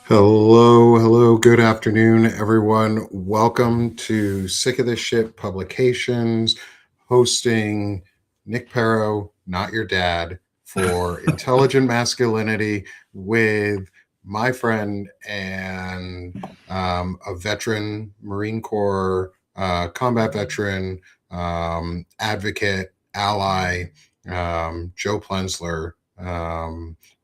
Hello, good afternoon, everyone. Welcome to Sick of This Shit Publications, hosting Nick Paro, not your dad, for Intelligent Masculinity with my friend and a veteran Marine Corps, combat veteran, advocate, ally, Joe Plenzler.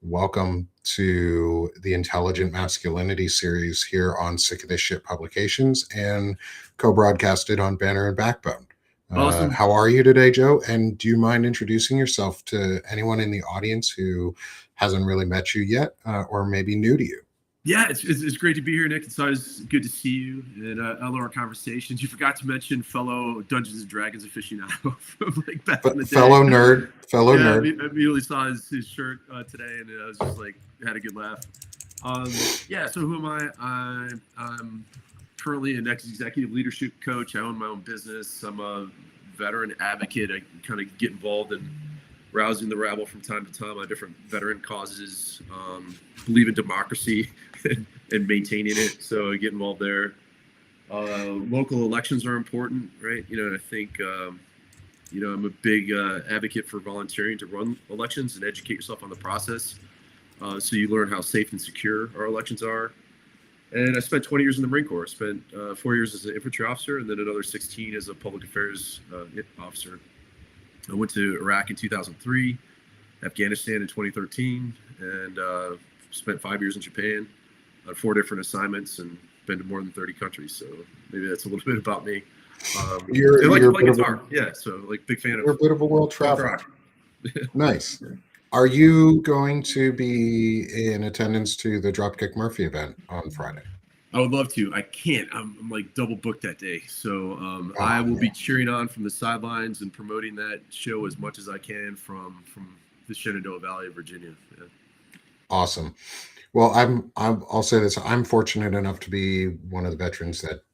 Welcome to the Intelligent Masculinity series here on Sick of This Shit Publications and co-broadcasted on Banner and Backbone. Awesome. How are you today, Joe? And do you mind introducing yourself to anyone in the audience who hasn't really met you yet or maybe new to you? Yeah, it's great to be here, Nick. It's always good to see you, and I love our conversations. You forgot to mention fellow Dungeons and Dragons aficionado from like back in the day. Fellow nerd. Yeah, I immediately saw his shirt today, and I was just like, had a good laugh. Yeah, so who am I? I'm currently an executive leadership coach. I own my own business. I'm a veteran advocate. I kind of get involved in rousing the rabble from time to time on different veteran causes, believe in democracy and maintaining it. So I get involved there. Local elections are important, right? I think, I'm a big advocate for volunteering to run elections and educate yourself on the process. So you learn how safe and secure our elections are. And I spent 20 years in the Marine Corps. I spent 4 years as an infantry officer and then another 16 as a public affairs officer. I went to Iraq in 2003, Afghanistan in 2013, and spent 5 years in Japan on 4 different assignments and been to more than 30 countries. So maybe that's a little bit about me. You're I like to play guitar. Yeah, so like big fan of. You're a bit of a world traveler. Nice. Are you going to be in attendance to the Dropkick Murphy event on Friday? I would love to. I can't. I'm like double booked that day. So I will be cheering on from the sidelines and promoting that show as much as I can from the Shenandoah Valley of Virginia. Yeah. Awesome. Well, I'll say this. I'm fortunate enough to be one of the veterans that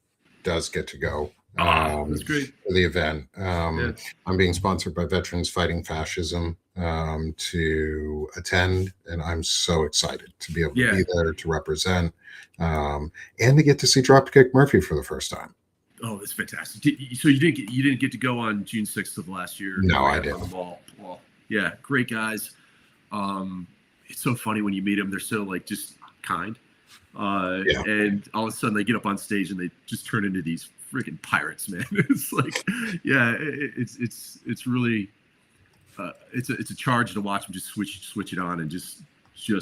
does get to go That's great. for the event. Yeah. I'm being sponsored by Veterans Fighting Fascism to attend, and I'm so excited to be able to be there to represent and to get to see Dropkick Murphy for the first time. Oh, that's fantastic! So you didn't get to go on June 6th of last year? No, I didn't. Well, yeah, great guys. It's so funny when you meet them; they're so like just kind, and all of a sudden they get up on stage and they just turn into these freaking pirates, man. It's like, yeah, it's really it's a charge to watch them just switch it on and just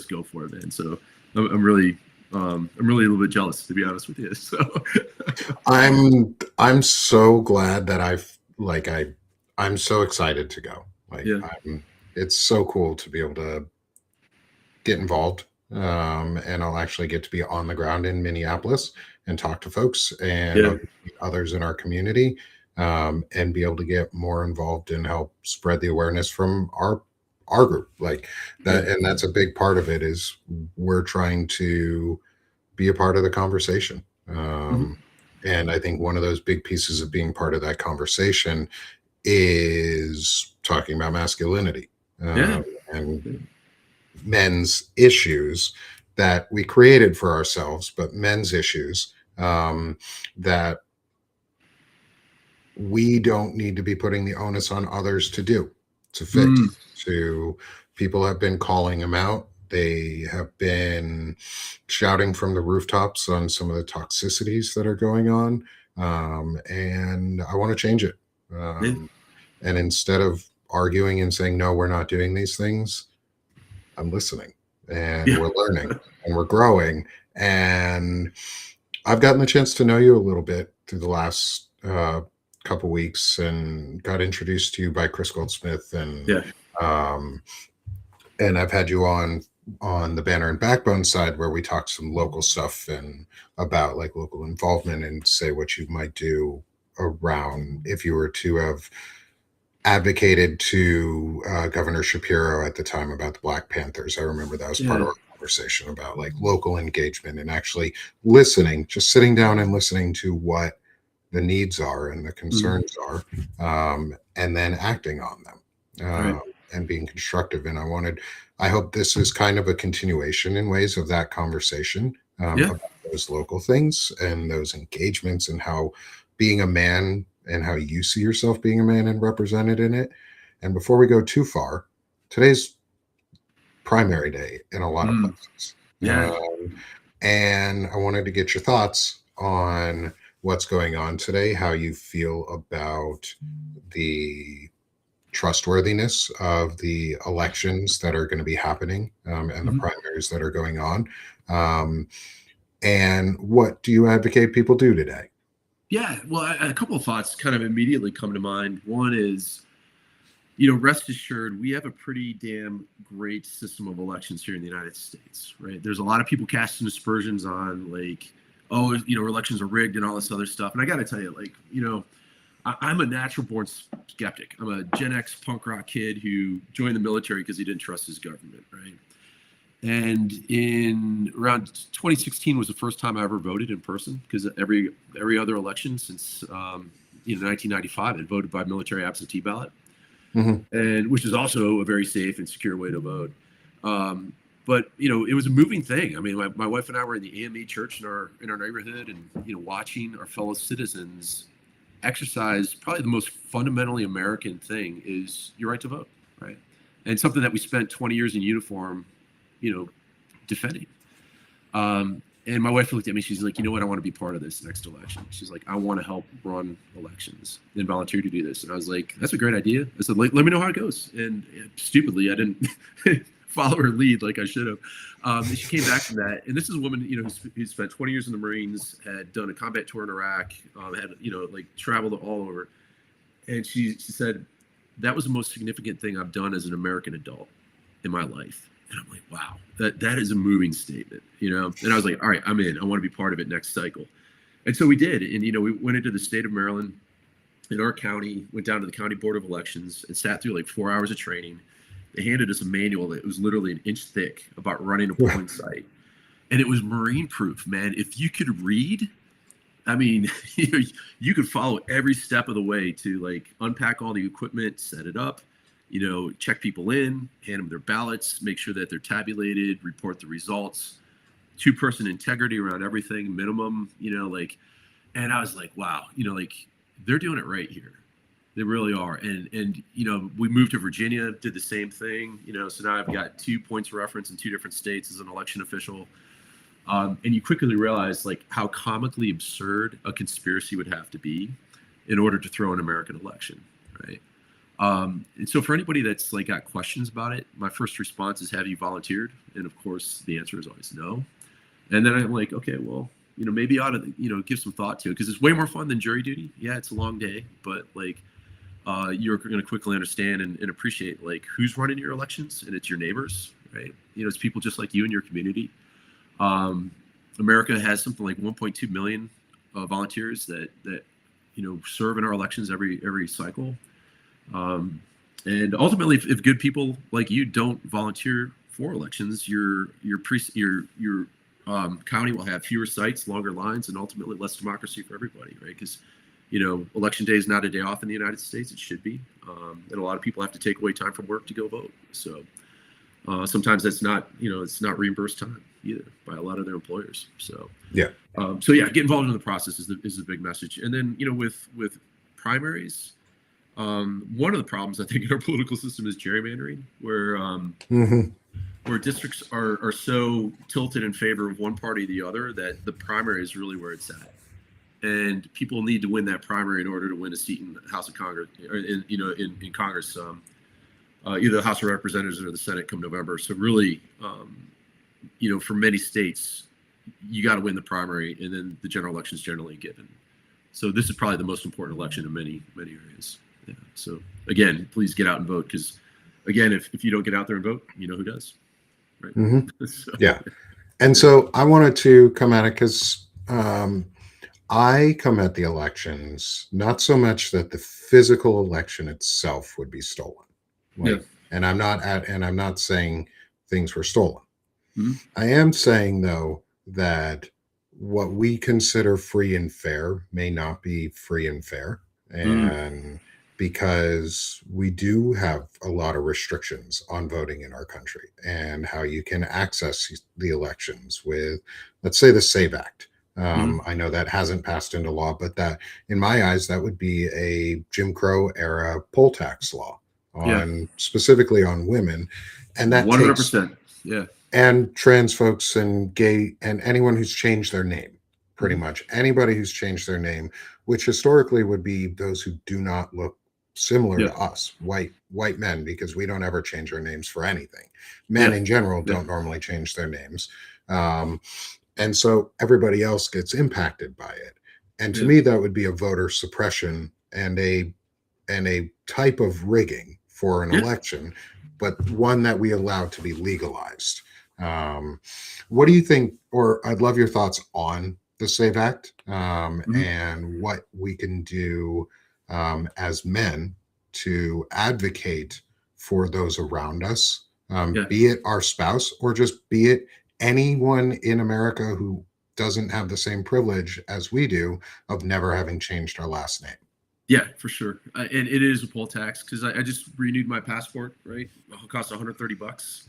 go for it, man. So I'm really a little bit jealous, to be honest with you. So I'm so glad that I'm so excited to go. It's so cool to be able to get involved, and I'll actually get to be on the ground in Minneapolis and talk to folks and others in our community, and be able to get more involved and help spread the awareness from our group like that. And that's a big part of it, is we're trying to be a part of the conversation. And I think one of those big pieces of being part of that conversation is talking about masculinity and men's issues that we created for ourselves, but men's issues that we don't need to be putting the onus on others to fix. People have been calling them out. They have been shouting from the rooftops on some of the toxicities that are going on. And I want to change it. And instead of arguing and saying, no, we're not doing these things, I'm listening, and we're learning and we're growing. And I've gotten the chance to know you a little bit through the last couple weeks, and got introduced to you by Chris Goldsmith, and I've had you on the Banner and Backbone side, where we talk some local stuff and about like local involvement, and say what you might do around if you were to have advocated to Governor Shapiro at the time about the Black Panthers. I remember that was part of our conversation about like local engagement and actually listening, just sitting down and listening to what the needs are and the concerns are, and then acting on them, and being constructive. And I hope this is kind of a continuation in ways of that conversation, Yeah. about those local things and those engagements and how being a man and how you see yourself being a man and represented in it. And before we go too far, today's primary day in a lot of Mm. places. Yeah. And I wanted to get your thoughts on what's going on today, how you feel about the trustworthiness of the elections that are going to be happening and the Mhm. primaries that are going on. Um, and what do you advocate people do today? Yeah. Well, a couple of thoughts kind of immediately come to mind. One is, rest assured, we have a pretty damn great system of elections here in the United States, right? There's a lot of people casting aspersions on, like, oh, elections are rigged and all this other stuff. And I got to tell you, like, I'm a natural born skeptic. I'm a Gen X punk rock kid who joined the military because he didn't trust his government, right? And in around 2016 was the first time I ever voted in person, because every other election since 1995 had voted by military absentee ballot, Mhm. and which is also a very safe and secure way to vote. But it was a moving thing. I mean, my wife and I were in the AME church in our neighborhood, and watching our fellow citizens exercise probably the most fundamentally American thing is your right to vote, right? And something that we spent 20 years in uniform, defending. And my wife looked at me. She's like, you know what? I want to be part of this next election. She's like, I want to help run elections and volunteer to do this. And I was like, that's a great idea. I said, let me know how it goes. And stupidly, I didn't follow her lead like I should have. And she came back from that. And this is a woman, who spent 20 years in the Marines, had done a combat tour in Iraq, had, traveled all over. And she said, that was the most significant thing I've done as an American adult in my life. And I'm like, wow, that is a moving statement, And I was like, all right, I'm in. I want to be part of it next cycle. And so we did. And, we went into the state of Maryland in our county, went down to the county board of elections and sat through like 4 hours of training. They handed us a manual that was literally an inch thick about running a polling site. And it was Marine proof, man. If you could read, I mean, you could follow every step of the way to like unpack all the equipment, set it up, check people in, hand them their ballots, make sure that they're tabulated, report the results, 2-person integrity around everything, minimum, and I was like, wow, they're doing it right here. They really are. And we moved to Virginia, did the same thing, so now I've got 2 points of reference in 2 different states as an election official. And you quickly realize like how comically absurd a conspiracy would have to be in order to throw an American election, right? And so for anybody that's like got questions about it, my first response is, have you volunteered? And of course the answer is always no. And then I'm like, okay, well, maybe I ought to, give some thought to it, because it's way more fun than jury duty. Yeah, it's a long day, but like you're going to quickly understand and appreciate like who's running your elections, and it's your neighbors, right? It's people just like you in your community. America has something like 1.2 million volunteers that serve in our elections every cycle. And ultimately, if good people like you don't volunteer for elections, your county will have fewer sites, longer lines, and ultimately less democracy for everybody, right? Because election day is not a day off in the United States. It should be, and a lot of people have to take away time from work to go vote. So sometimes that's not it's not reimbursed time either by a lot of their employers. So yeah, get involved in the process is the big message. And then with primaries. One of the problems I think in our political system is gerrymandering, where where districts are so tilted in favor of one party or the other that the primary is really where it's at, and people need to win that primary in order to win a seat in the House of Congress, or in Congress, either the House of Representatives or the Senate come November. So really, for many states, you got to win the primary, and then the general election is generally given. So this is probably the most important election in many areas. Yeah. So again, please get out and vote, because again, if you don't get out there and vote, you know who does, right? So, yeah. And so I wanted to come at it because I come at the elections not so much that the physical election itself would be stolen, and I'm not saying things were stolen. I am saying though that what we consider free and fair may not be free and fair, and because we do have a lot of restrictions on voting in our country and how you can access the elections with, let's say, the SAVE Act. I know that hasn't passed into law, but that, in my eyes, that would be a Jim Crow era poll tax law on specifically on women, and that takes 100%. Yeah. and trans folks and gay and anyone who's changed their name, pretty much anybody who's changed their name, which historically would be those who do not look similar to us, white men, because we don't ever change our names for anything. Men in general don't normally change their names. And so everybody else gets impacted by it. And to me, that would be a voter suppression and a type of rigging for an election, but one that we allow to be legalized. What do you think, or I'd love your thoughts on the SAVE Act, and what we can do as men to advocate for those around us, be it our spouse or just be it anyone in America who doesn't have the same privilege as we do of never having changed our last name. Yeah, for sure. And it is a poll tax because I just renewed my passport, right? It costs $130.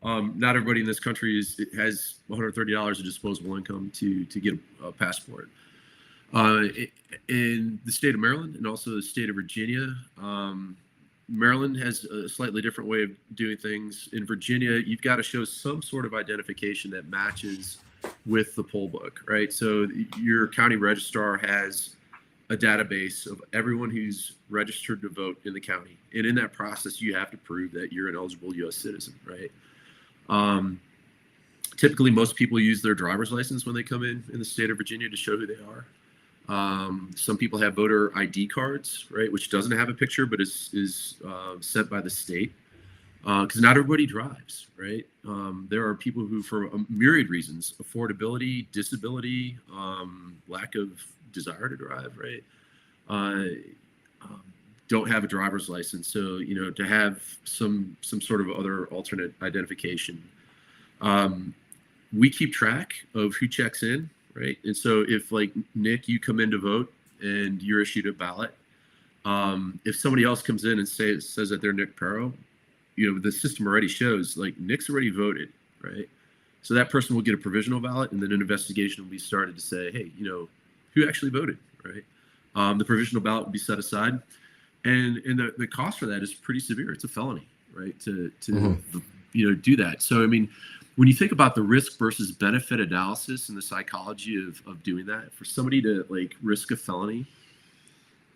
Not everybody in this country has $130 of disposable income to get a passport. In the state of Maryland and also the state of Virginia, Maryland has a slightly different way of doing things. In Virginia, you've got to show some sort of identification that matches with the poll book, right? So your county registrar has a database of everyone who's registered to vote in the county. And in that process, you have to prove that you're an eligible U.S. citizen, right? Typically, most people use their driver's license when they come in the state of Virginia to show who they are. Some people have voter ID cards, right, which doesn't have a picture, but is sent by the state. Because not everybody drives, right? There are people who, for a myriad reasons, affordability, disability, lack of desire to drive, right, don't have a driver's license. So, to have some sort of other alternate identification. We keep track of who checks in, right? And so if, like, Nick, you come in to vote and you're issued a ballot, if somebody else comes in and says that they're Nick Paro, the system already shows, like, Nick's already voted, right? So that person will get a provisional ballot, and then an investigation will be started to say, hey, who actually voted, right? The provisional ballot will be set aside, and the cost for that is pretty severe. It's a felony, right? To do that. So, I mean, when you think about the risk versus benefit analysis and the psychology of doing that, for somebody to, like, risk a felony,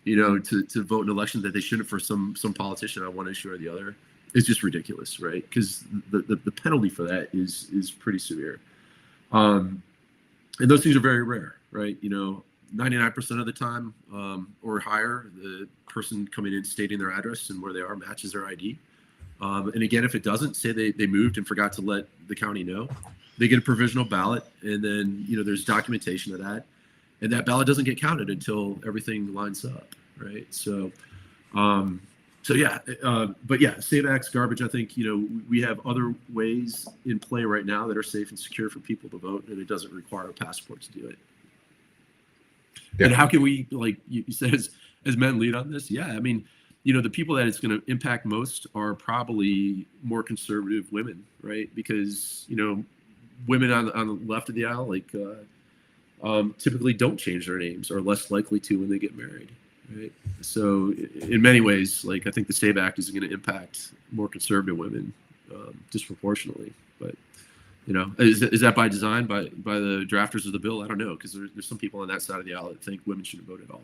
to vote in an election that they shouldn't for some politician on one issue or the other, is just ridiculous, right? Because the penalty for that is pretty severe. And those things are very rare, right? 99% of the time or higher, the person coming in stating their address and where they are matches their ID. And again, if it doesn't, say they moved and forgot to let the county know, they get a provisional ballot, and then there's documentation of that, and that ballot doesn't get counted until everything lines up, right? So, but yeah, SAVE Act's garbage. I think we have other ways in play right now that are safe and secure for people to vote, and it doesn't require a passport to do it. Yeah. And how can we, like you said, as men, lead on this? Yeah, I mean, the people that it's going to impact most are probably more conservative women, right? Because, women on the left of the aisle, like, typically don't change their names, or less likely to when they get married, right? So in many ways, like, I think the SAVE Act is going to impact more conservative women disproportionately. But, is that by design, by the drafters of the bill? I don't know, because there's some people on that side of the aisle that think women shouldn't vote at all.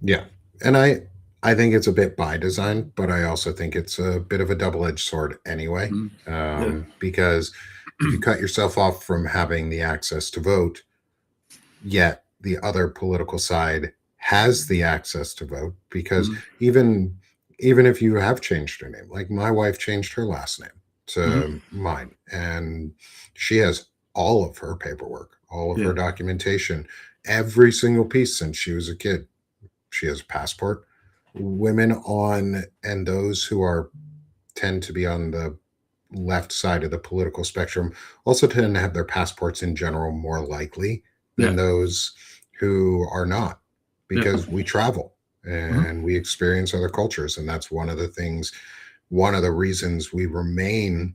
Yeah. And I think it's a bit by design, but I also think it's a bit of a double-edged sword anyway, because if you cut yourself off from having the access to vote, yet the other political side has the access to vote, because even if you have changed your name, like my wife changed her last name to mine, and she has all of her paperwork, all of her documentation, every single piece since she was a kid. She has a passport. Women and those who tend to be on the left side of the political spectrum also tend to have their passports in general more likely than those who are not, because we travel and we experience other cultures. And that's one of the reasons we remain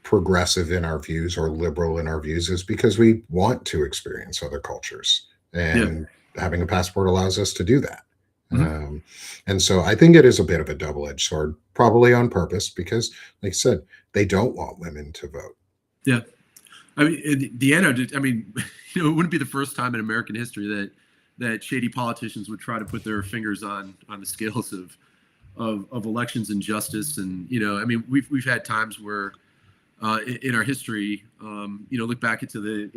progressive in our views or liberal in our views is because we want to experience other cultures. And having a passport allows us to do that. And so I think it is a bit of a double-edged sword, probably on purpose, because, like I said, they don't want women to vote. Yeah. I mean, the antidote, I mean, it wouldn't be the first time in American history that shady politicians would try to put their fingers on the scales of elections and justice. And, I mean, we've had times where in our history, look back into the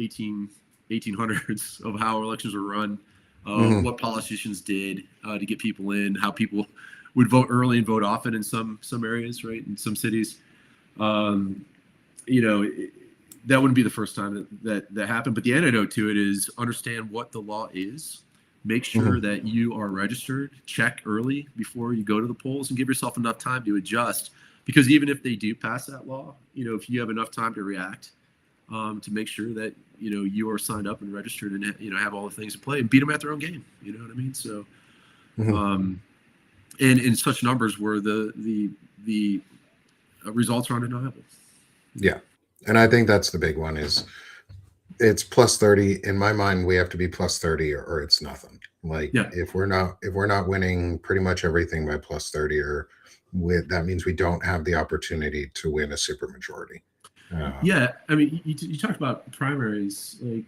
1800s of how elections were run, what politicians did to get people in, how people would vote early and vote often in some areas, right? In some cities, that wouldn't be the first time that happened. But the antidote to it is understand what the law is. Make sure that you are registered. Check early before you go to the polls, and give yourself enough time to adjust. Because even if they do pass that law, if you have enough time to react, to make sure that you are signed up and registered and have all the things in play and beat them at their own game. You know what I mean? So, and in such numbers where the results are undeniable. Yeah. And I think that's the big one is it's plus 30. In my mind, we have to be plus 30 or it's nothing. Like if we're not winning pretty much everything by plus 30 that means we don't have the opportunity to win a supermajority. I mean, you talked about primaries. Like,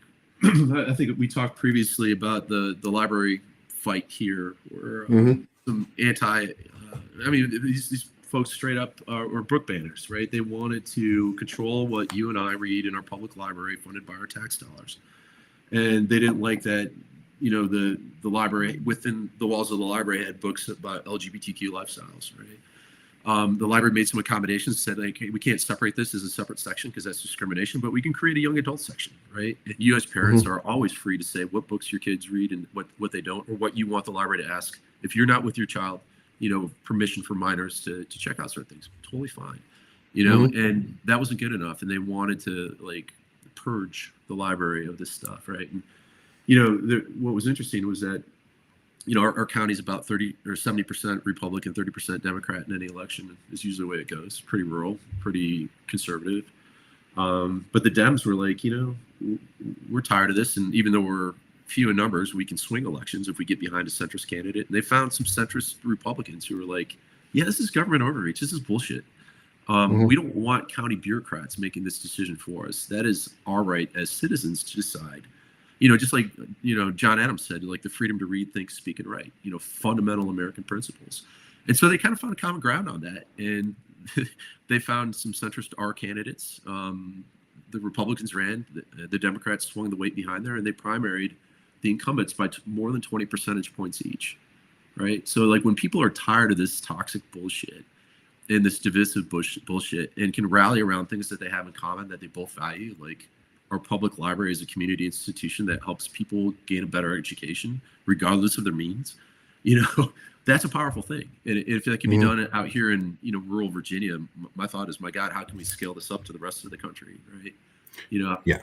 I think we talked previously about the library fight here, where some these folks straight up were book banners, right? They wanted to control what you and I read in our public library funded by our tax dollars. And they didn't like that, the library, within the walls of the library, had books about LGBTQ lifestyles, right? The library made some accommodations, said, like, hey, we can't separate this as a separate section because that's discrimination, but we can create a young adult section, right? And you as parents are always free to say what books your kids read and what they don't, or what you want the library to ask. If you're not with your child, permission for minors to check out certain things, totally fine, and that wasn't good enough. And they wanted to purge the library of this stuff, right? And, what was interesting was that, our county is about 30 or 70% Republican, 30% Democrat in any election is usually the way it goes. Pretty rural, pretty conservative. But the Dems were like, we're tired of this. And even though we're few in numbers, we can swing elections if we get behind a centrist candidate. And they found some centrist Republicans who were like, yeah, this is government overreach. This is bullshit. We don't want county bureaucrats making this decision for us. That is our right as citizens to decide. Just like, John Adams said, like the freedom to read, think, speak, and write, fundamental American principles. And so they kind of found a common ground on that. And they found some centrist R candidates. The Republicans ran, the Democrats swung the weight behind there, and they primaried the incumbents by more than 20 percentage points each, right? So like when people are tired of this toxic bullshit and this divisive bullshit and can rally around things that they have in common that they both value, like our public library is a community institution that helps people gain a better education, regardless of their means. That's a powerful thing. And if that can be done out here in, rural Virginia, my thought is, my God, how can we scale this up to the rest of the country? Right. Yeah.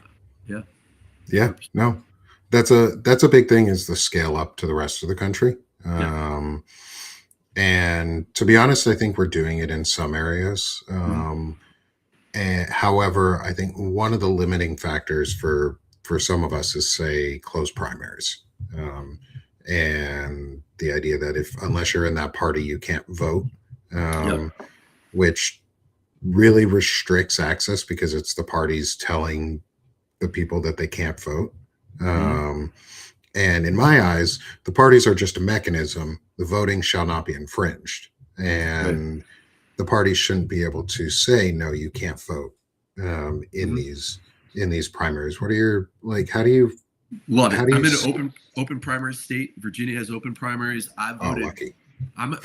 No, that's a big thing, is the scale up to the rest of the country. And to be honest, I think we're doing it in some areas. And however, I think one of the limiting factors for some of us is, say, closed primaries, and the idea that unless you're in that party, you can't vote, which really restricts access because it's the parties telling the people that they can't vote. And in my eyes, the parties are just a mechanism. The voting shall not be infringed, and the parties shouldn't be able to say, no, you can't vote in these primaries. What are your, how do you love it? I'm in an open primary state. Virginia has open primaries. I voted. Oh, lucky. I'm an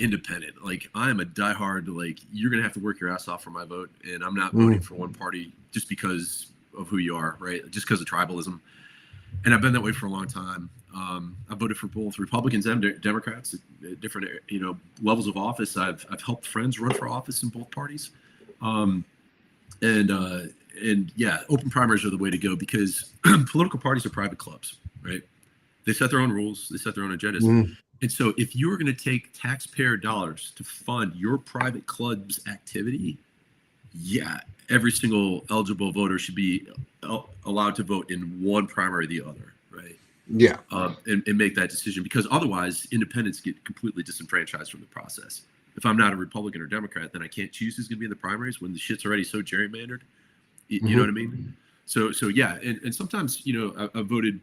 independent. Like, I am a diehard. Like, you're gonna have to work your ass off for my vote, and I'm not voting for one party just because of who you are, right? Just because of tribalism. And I've been that way for a long time. I voted for both Republicans and Democrats at different, levels of office. I've helped friends run for office in both parties. And yeah, open primaries are the way to go because political parties are private clubs, right? They set their own rules. They set their own agendas. Mm. And so if you were going to take taxpayer dollars to fund your private club's activity, yeah, every single eligible voter should be allowed to vote in one primary or the other, right? Yeah. And make that decision, because otherwise independents get completely disenfranchised from the process. If I'm not a Republican or Democrat, then I can't choose who's going to be in the primaries when the shit's already so gerrymandered. You know what I mean? So yeah, and sometimes, I voted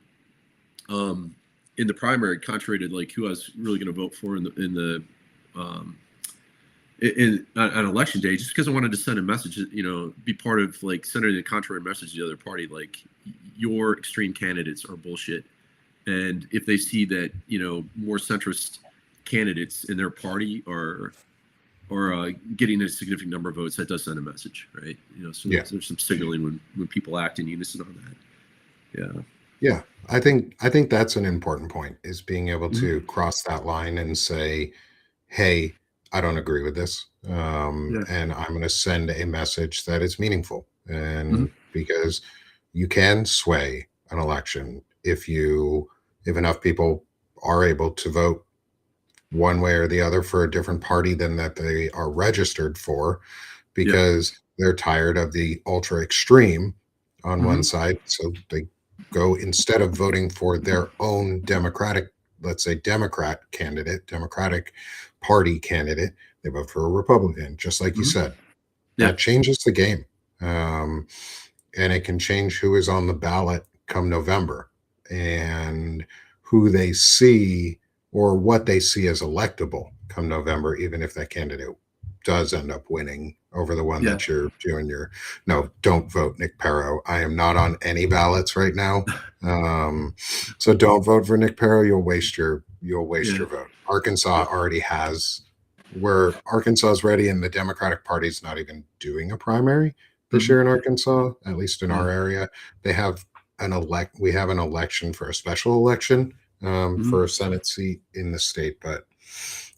in the primary contrary to like who I was really going to vote for on election day, just because I wanted to send a message, be part of like sending a contrary message to the other party, like your extreme candidates are bullshit. And if they see that, more centrist candidates in their party are getting a significant number of votes, that does send a message, right? So there's some signaling when people act in unison on that. Yeah. Yeah. I think that's an important point, is being able to cross that line and say, hey, I don't agree with this. And I'm going to send a message that is meaningful. And because you can sway an election if enough people are able to vote one way or the other for a different party than that they are registered for, because they're tired of the ultra extreme on one side. So they go, instead of voting for their own Democratic, let's say Democratic Party candidate, they vote for a Republican, just like you said. That changes the game. And it can change who is on the ballot come November, and who they see or what they see as electable come November, even if that candidate does end up winning over the one that you're doing no, don't vote Nick Paro. I am not on any ballots right now. So don't vote for Nick Paro. You'll waste your vote. Arkansas already has, where Arkansas is ready, and the Democratic Party's not even doing a primary this year in Arkansas, at least in our area. They have we have an election for a special election for a Senate seat in the state, but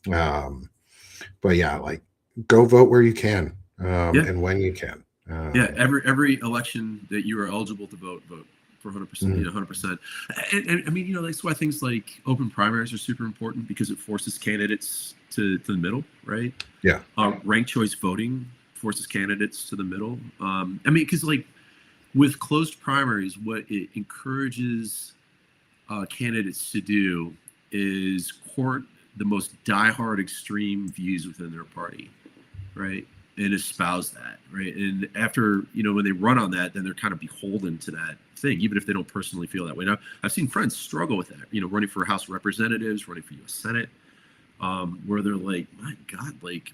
yeah, like, go vote where you can, and when you can. Every election that you are eligible to vote for 100%. 100%. And I mean, that's why things like open primaries are super important, because it forces candidates to the middle, right? Yeah. Ranked choice voting forces candidates to the middle. I mean, because like with closed primaries, what it encourages candidates to do is court the most diehard extreme views within their party, right? And espouse that, right? And after, when they run on that, then they're kind of beholden to that thing, even if they don't personally feel that way. Now, I've seen friends struggle with that, running for House of Representatives, running for U.S. Senate, where they're like, my God, like,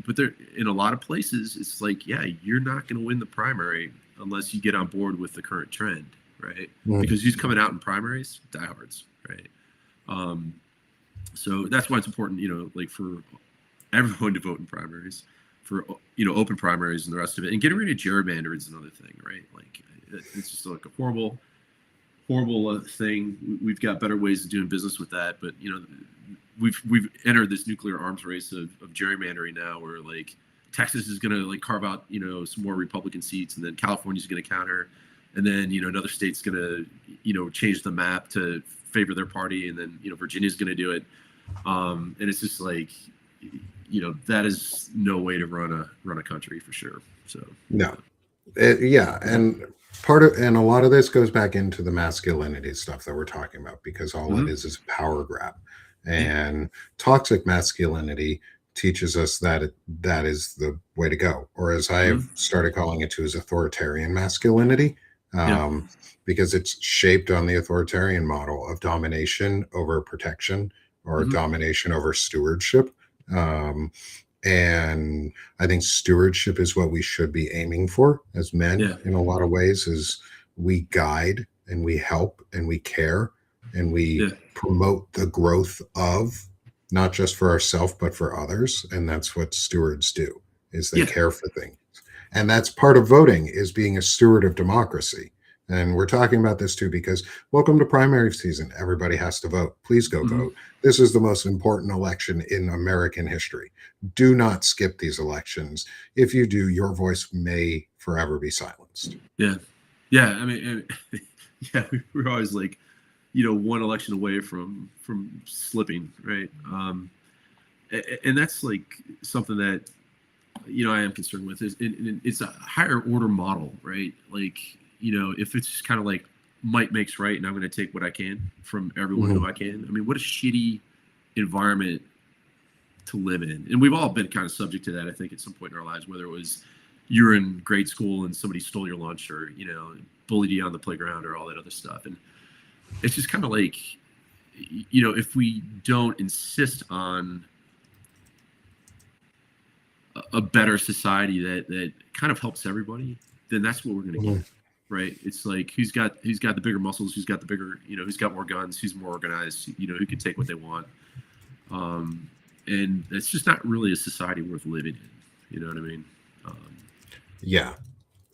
but they're in a lot of places, it's like, yeah, you're not going to win the primary unless you get on board with the current trend, right? Because who's coming out in primaries? Diehards, right? So that's why it's important, like for everyone to vote in primaries, for open primaries and the rest of it. And getting rid of gerrymandering is another thing, right? Like, it's just like a horrible thing. We've got better ways of doing business with that, but we've entered this nuclear arms race of gerrymandering now, where like Texas is going to like carve out some more Republican seats, and then California's going to counter, and then another state's going to change the map to favor their party, and then Virginia's going to do it, and it's just like that is no way to run a country, for sure. So no, and a lot of this goes back into the masculinity stuff that we're talking about, because all it is a power grab, and toxic masculinity teaches us that that is the way to go, or as I have started calling it too, is authoritarian masculinity, because it's shaped on the authoritarian model of domination over protection, or domination over stewardship. And I think stewardship is what we should be aiming for as men in a lot of ways, is we guide and we help and we care and we promote the growth of, not just for ourselves, but for others. And that's what stewards do, is they care for things. And that's part of voting, is being a steward of democracy. And we're talking about this too, because welcome to primary season. Everybody has to vote. Please go vote. This is the most important election in American history. Do not skip these elections. If you do, your voice may forever be silenced. Yeah. I mean, we're always like, one election away from slipping, right? And that's like something that I am concerned with. It's a higher order model, right? Like, if it's just kind of like might makes right, and I'm going to take what I can from everyone who I can. I mean, what a shitty environment to live in. And we've all been kind of subject to that, I think, at some point in our lives, whether it was you're in grade school and somebody stole your lunch, or bullied you on the playground, or all that other stuff. And it's just kind of like, if we don't insist on a better society that kind of helps everybody, then that's what we're going to get, right? It's like, who's got the bigger muscles, who's got the bigger, who's got more guns, who's more organized, who can take what they want. And it's just not really a society worth living in. You know what I mean? Yeah.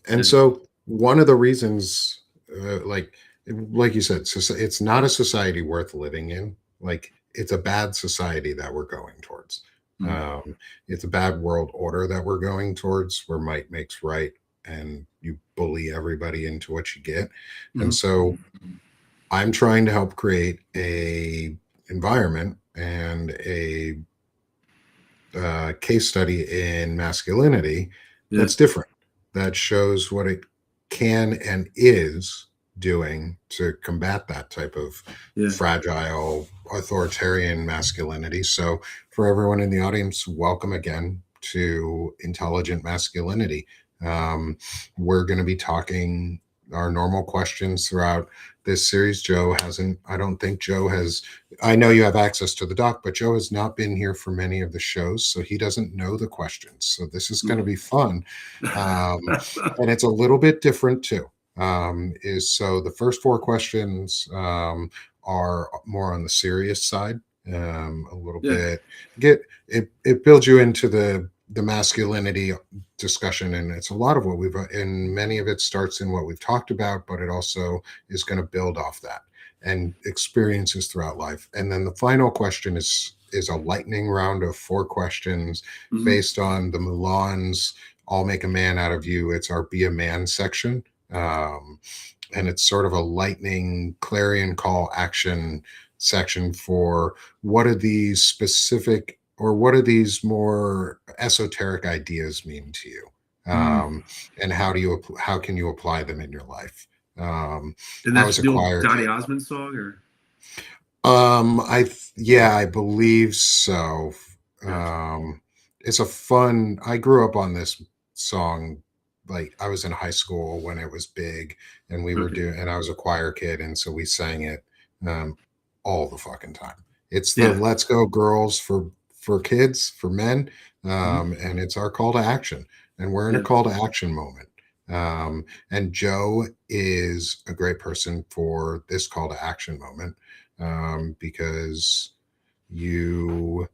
And so one of the reasons, like you said, so it's not a society worth living in. Like, it's a bad society that we're going towards. It's a bad world order that we're going towards, where might makes right, and you bully everybody into what you get. And so I'm trying to help create a environment and a case study in masculinity that's different, that shows what it can and is doing to combat that type of fragile authoritarian masculinity. So for everyone in the audience, welcome again to Intelligent Masculinity. We're going to be talking our normal questions throughout this series. I don't think Joe has, I know you have access to the doc, but Joe has not been here for many of the shows, so he doesn't know the questions. So this is going to be fun. And it's a little bit different too. So the first 4 questions are more on the serious side, a little bit. It builds you into the masculinity discussion, and it's a lot of what and many of it starts in what we've talked about, but it also is going to build off that and experiences throughout life. And then the final question is a lightning round of 4 questions based on the Mulan's I'll Make a Man Out of You. It's our Be a Man section. And it's sort of a lightning clarion call action section for what are these specific, or what do these more esoteric ideas mean to you? And how can you apply them in your life? And that's the old Donny Osmond song, or? I believe so. It's a fun, I grew up on this song. Like, I was in high school when it was big, and we were and I was a choir kid, and so we sang it all the fucking time. It's the Let's Go Girls for kids, for men, and it's our call to action, and we're in a call to action moment. And Joe is a great person for this call to action moment, because you're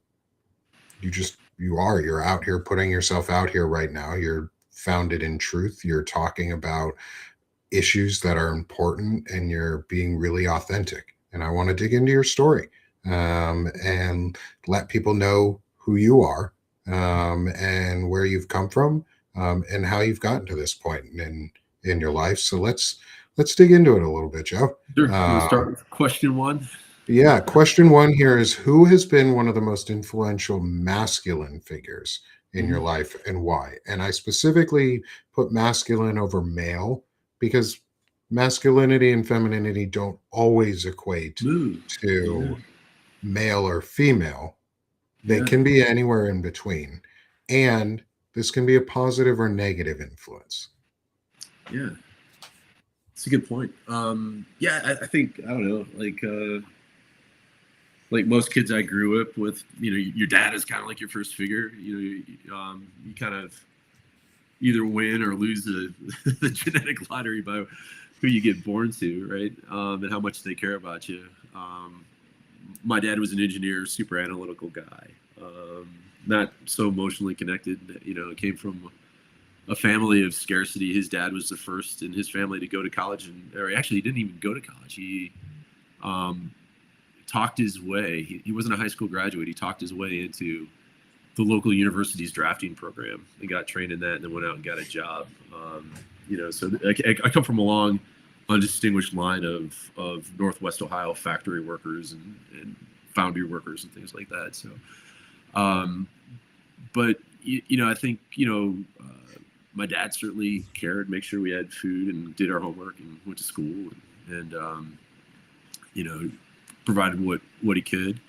out here putting yourself out here right now. You're founded in truth. You're talking about issues that are important, and you're being really authentic. And I want to dig into your story, and let people know who you are, and where you've come from, and how you've gotten to this point in your life. So let's dig into it a little bit, Joe. Sure. We'll start with question 1. Yeah. Question 1 here is, who has been one of the most influential masculine figures in your life, and why? And I specifically put masculine over male, because masculinity and femininity don't always equate to male or female. They can be anywhere in between. And this can be a positive or negative influence. Yeah. It's a good point. I think, I don't know, like most kids I grew up with, your dad is kind of like your first figure. You kind of either win or lose the genetic lottery by who you get born to, right? And how much they care about you. My dad was an engineer, super analytical guy, not so emotionally connected. Came from a family of scarcity. His dad was the first in his family to go to college, or actually he didn't even go to college. He talked his way. He wasn't a high school graduate. He talked his way into the local university's drafting program and got trained in that, and then went out and got a job. So I come from a long undistinguished line of Northwest Ohio factory workers and foundry workers and things like that. So, but I think my dad certainly cared, make sure we had food and did our homework and went to school and provided what he could.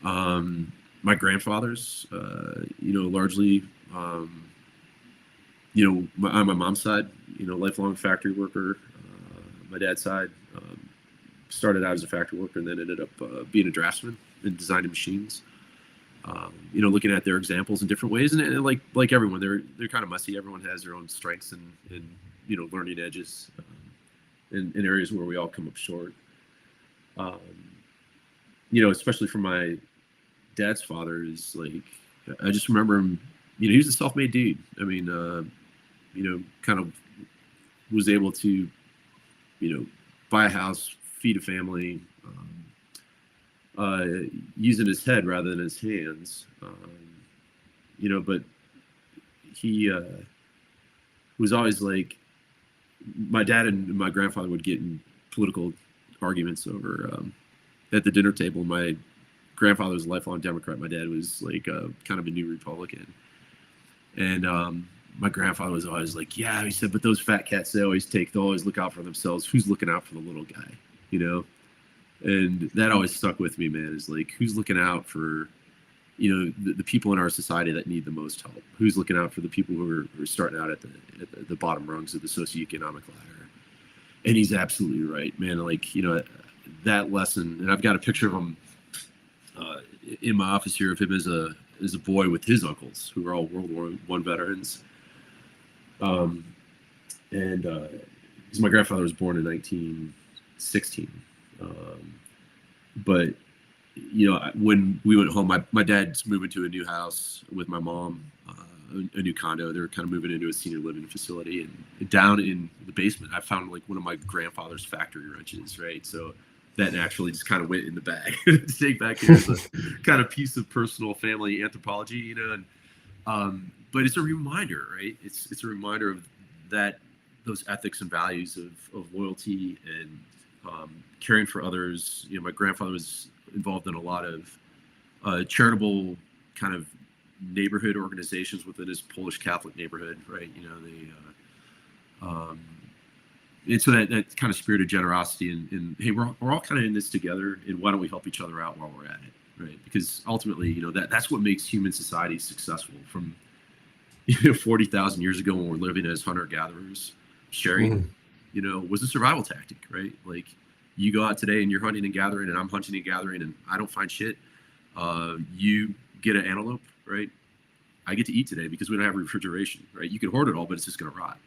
My grandfathers, largely, on my mom's side, lifelong factory worker. My dad's side started out as a factory worker and then ended up being a draftsman and designing machines. Looking at their examples in different ways, and like everyone, they're kind of messy. Everyone has their own strengths and learning edges, in areas where we all come up short. Especially for my dad's father, is like, I just remember him. He was a self-made dude. I mean, kind of was able to, buy a house, feed a family, using his head rather than his hands. But he was always like, my dad and my grandfather would get in political arguments over at the dinner table. My grandfather was a lifelong Democrat. My dad was like kind of a new Republican. And my grandfather was always like, yeah, he said, but those fat cats, they always look out for themselves. Who's looking out for the little guy, And that always stuck with me, man, is like, who's looking out for, the people in our society that need the most help? Who's looking out for the people who are starting out at the bottom rungs of the socioeconomic ladder? And he's absolutely right, man. Like, that lesson, and I've got a picture of him in my office here of him as a boy with his uncles, who are all World War I veterans. Because my grandfather was born in 1916. But when we went home, my dad's moving to a new house with my mom, a new condo. They were kind of moving into a senior living facility, and down in the basement, I found like one of my grandfather's factory wrenches, right? So that naturally just kind of went in the bag to take back here as a kind of piece of personal family anthropology, but it's a reminder, right? It's a reminder of those ethics and values of loyalty and caring for others. My grandfather was involved in a lot of charitable kind of neighborhood organizations within his Polish Catholic neighborhood, right? And so that kind of spirit of generosity and hey, we're all kind of in this together, and why don't we help each other out while we're at it, right? Because ultimately, that's what makes human society successful. From 40,000 years ago, when we're living as hunter-gatherers, sharing, was a survival tactic, right? Like, you go out today and you're hunting and gathering, and I'm hunting and gathering, and I don't find shit. You get an antelope, right? I get to eat today because we don't have refrigeration, right? You can hoard it all, but it's just going to rot,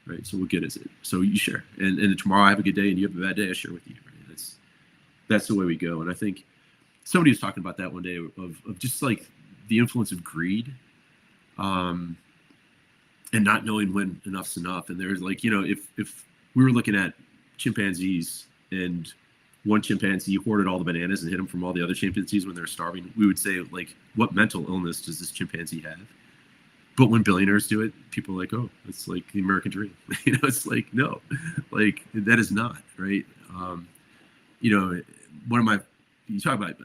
right? So what good is it? So you share, and tomorrow I have a good day and you have a bad day, I share with you, right? That's the way we go. And I think somebody was talking about that one day of just like the influence of greed, and not knowing when enough's enough. And there's like, if we were looking at chimpanzees and one chimpanzee hoarded all the bananas and hid them from all the other chimpanzees when they're starving, we would say, like, what mental illness does this chimpanzee have? But when billionaires do it, people are like, oh, it's like the American dream. It's like, no, like, that is not, right? You talk about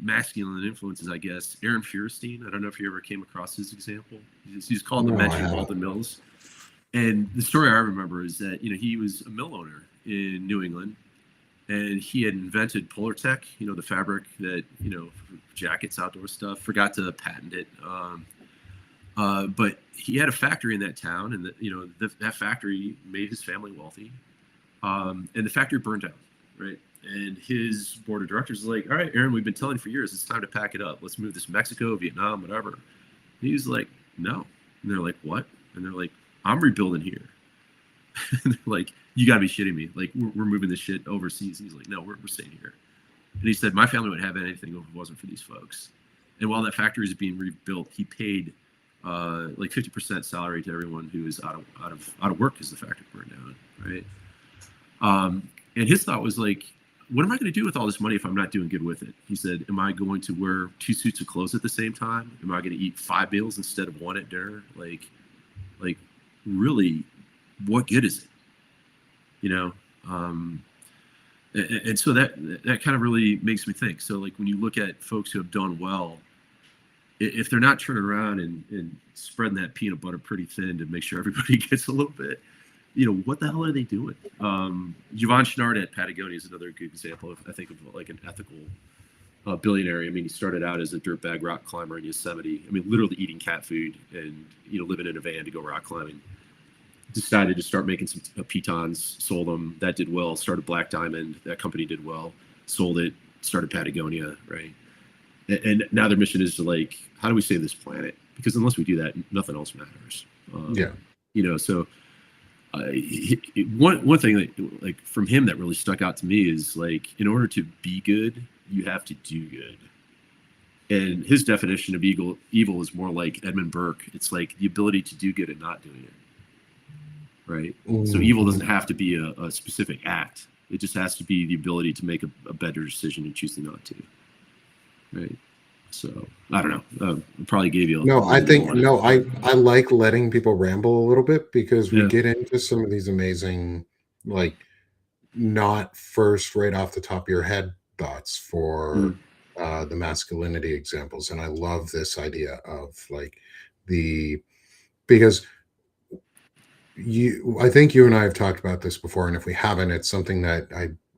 masculine influences, I guess. Aaron Feuerstein, I don't know if you ever came across his example. He's called the Mensch of Alton Mills. And the story I remember is that, he was a mill owner in New England, and he had invented Polartec, the fabric that, for jackets, outdoor stuff, forgot to patent it. But he had a factory in that town, and that factory made his family wealthy. And the factory burned down, right? And his board of directors was like, all right, Aaron, we've been telling you for years, it's time to pack it up. Let's move this to Mexico, Vietnam, whatever. And he was like, no. And they're like, what? And they're like, I'm rebuilding here. And they're like, you got to be shitting me. Like, we're moving this shit overseas. And he's like, no, we're staying here. And he said, my family wouldn't have anything if it wasn't for these folks. And while that factory is being rebuilt, he paid like 50% salary to everyone who is out of work because the factory burned down, right? And his thought was like, what am I going to do with all this money if I'm not doing good with it? He said, am I going to wear 2 suits of clothes at the same time? Am I going to eat 5 meals instead of 1 at dinner? Like really, what good is it? And so that kind of really makes me think. So like when you look at folks who have done well, if they're not turning around and spreading that peanut butter pretty thin to make sure everybody gets a little bit, what the hell are they doing? Yvon Chouinard at Patagonia is another good example of, I think, of like an ethical billionaire. I mean, he started out as a dirtbag rock climber in Yosemite. I mean, literally eating cat food and living in a van to go rock climbing. Decided to start making some pitons, sold them. That did well. Started Black Diamond. That company did well. Sold it. Started Patagonia. Right. And now their mission is to like, how do we save this planet? Because unless we do that, nothing else matters. So one thing that, like, from him that really stuck out to me is like, in order to be good, you have to do good. And his definition of evil is more like Edmund Burke. It's like the ability to do good and not doing it. Right. Mm-hmm. So evil doesn't have to be a specific act. It just has to be the ability to make a better decision and choosing not to. Right. So I don't know. I probably gave you I like letting people ramble a little bit because we get into some of these amazing, like, not first right off the top of your head thoughts for the masculinity examples. And I love this idea of like because I think you and I have talked about this before, and if we haven't, it's something that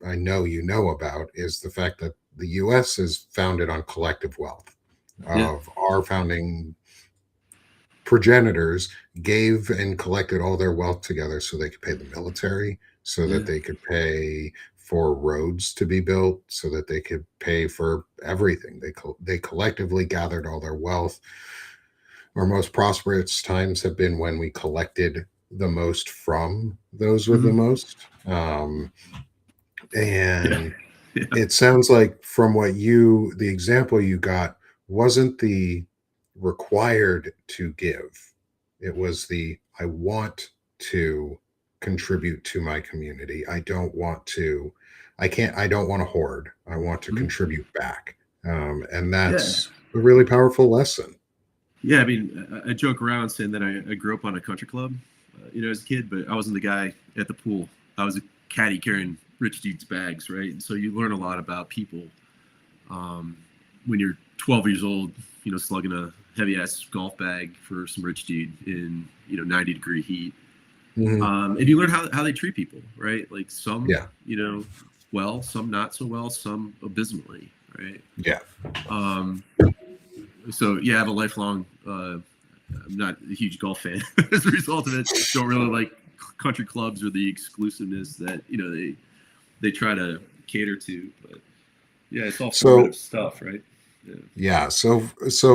I know about, is the fact that the U.S. is founded on collective wealth of our founding progenitors gave and collected all their wealth together so they could pay the military, so that they could pay for roads to be built, so that they could pay for everything. They collectively gathered all their wealth. Our most prosperous times have been when we collected the most from those with the most. It sounds like from the example you got wasn't the required to give. It was I want to contribute to my community. I don't want to hoard. I want to contribute back. And that's a really powerful lesson. Yeah. I mean, I joke around saying that I grew up on a country club, as a kid, but I wasn't the guy at the pool. I was a caddy carrying rich dudes' bags, right? And so you learn a lot about people when you're 12 years old, slugging a heavy-ass golf bag for some rich dude in 90-degree heat. And you learn how they treat people, right? Like some, well, some not so well, some abysmally, right? Yeah. So I have a lifelong. I'm not a huge golf fan as a result of it. Don't really like country clubs or the exclusiveness that they try to cater to. But it's all formative stuff, right? Yeah. So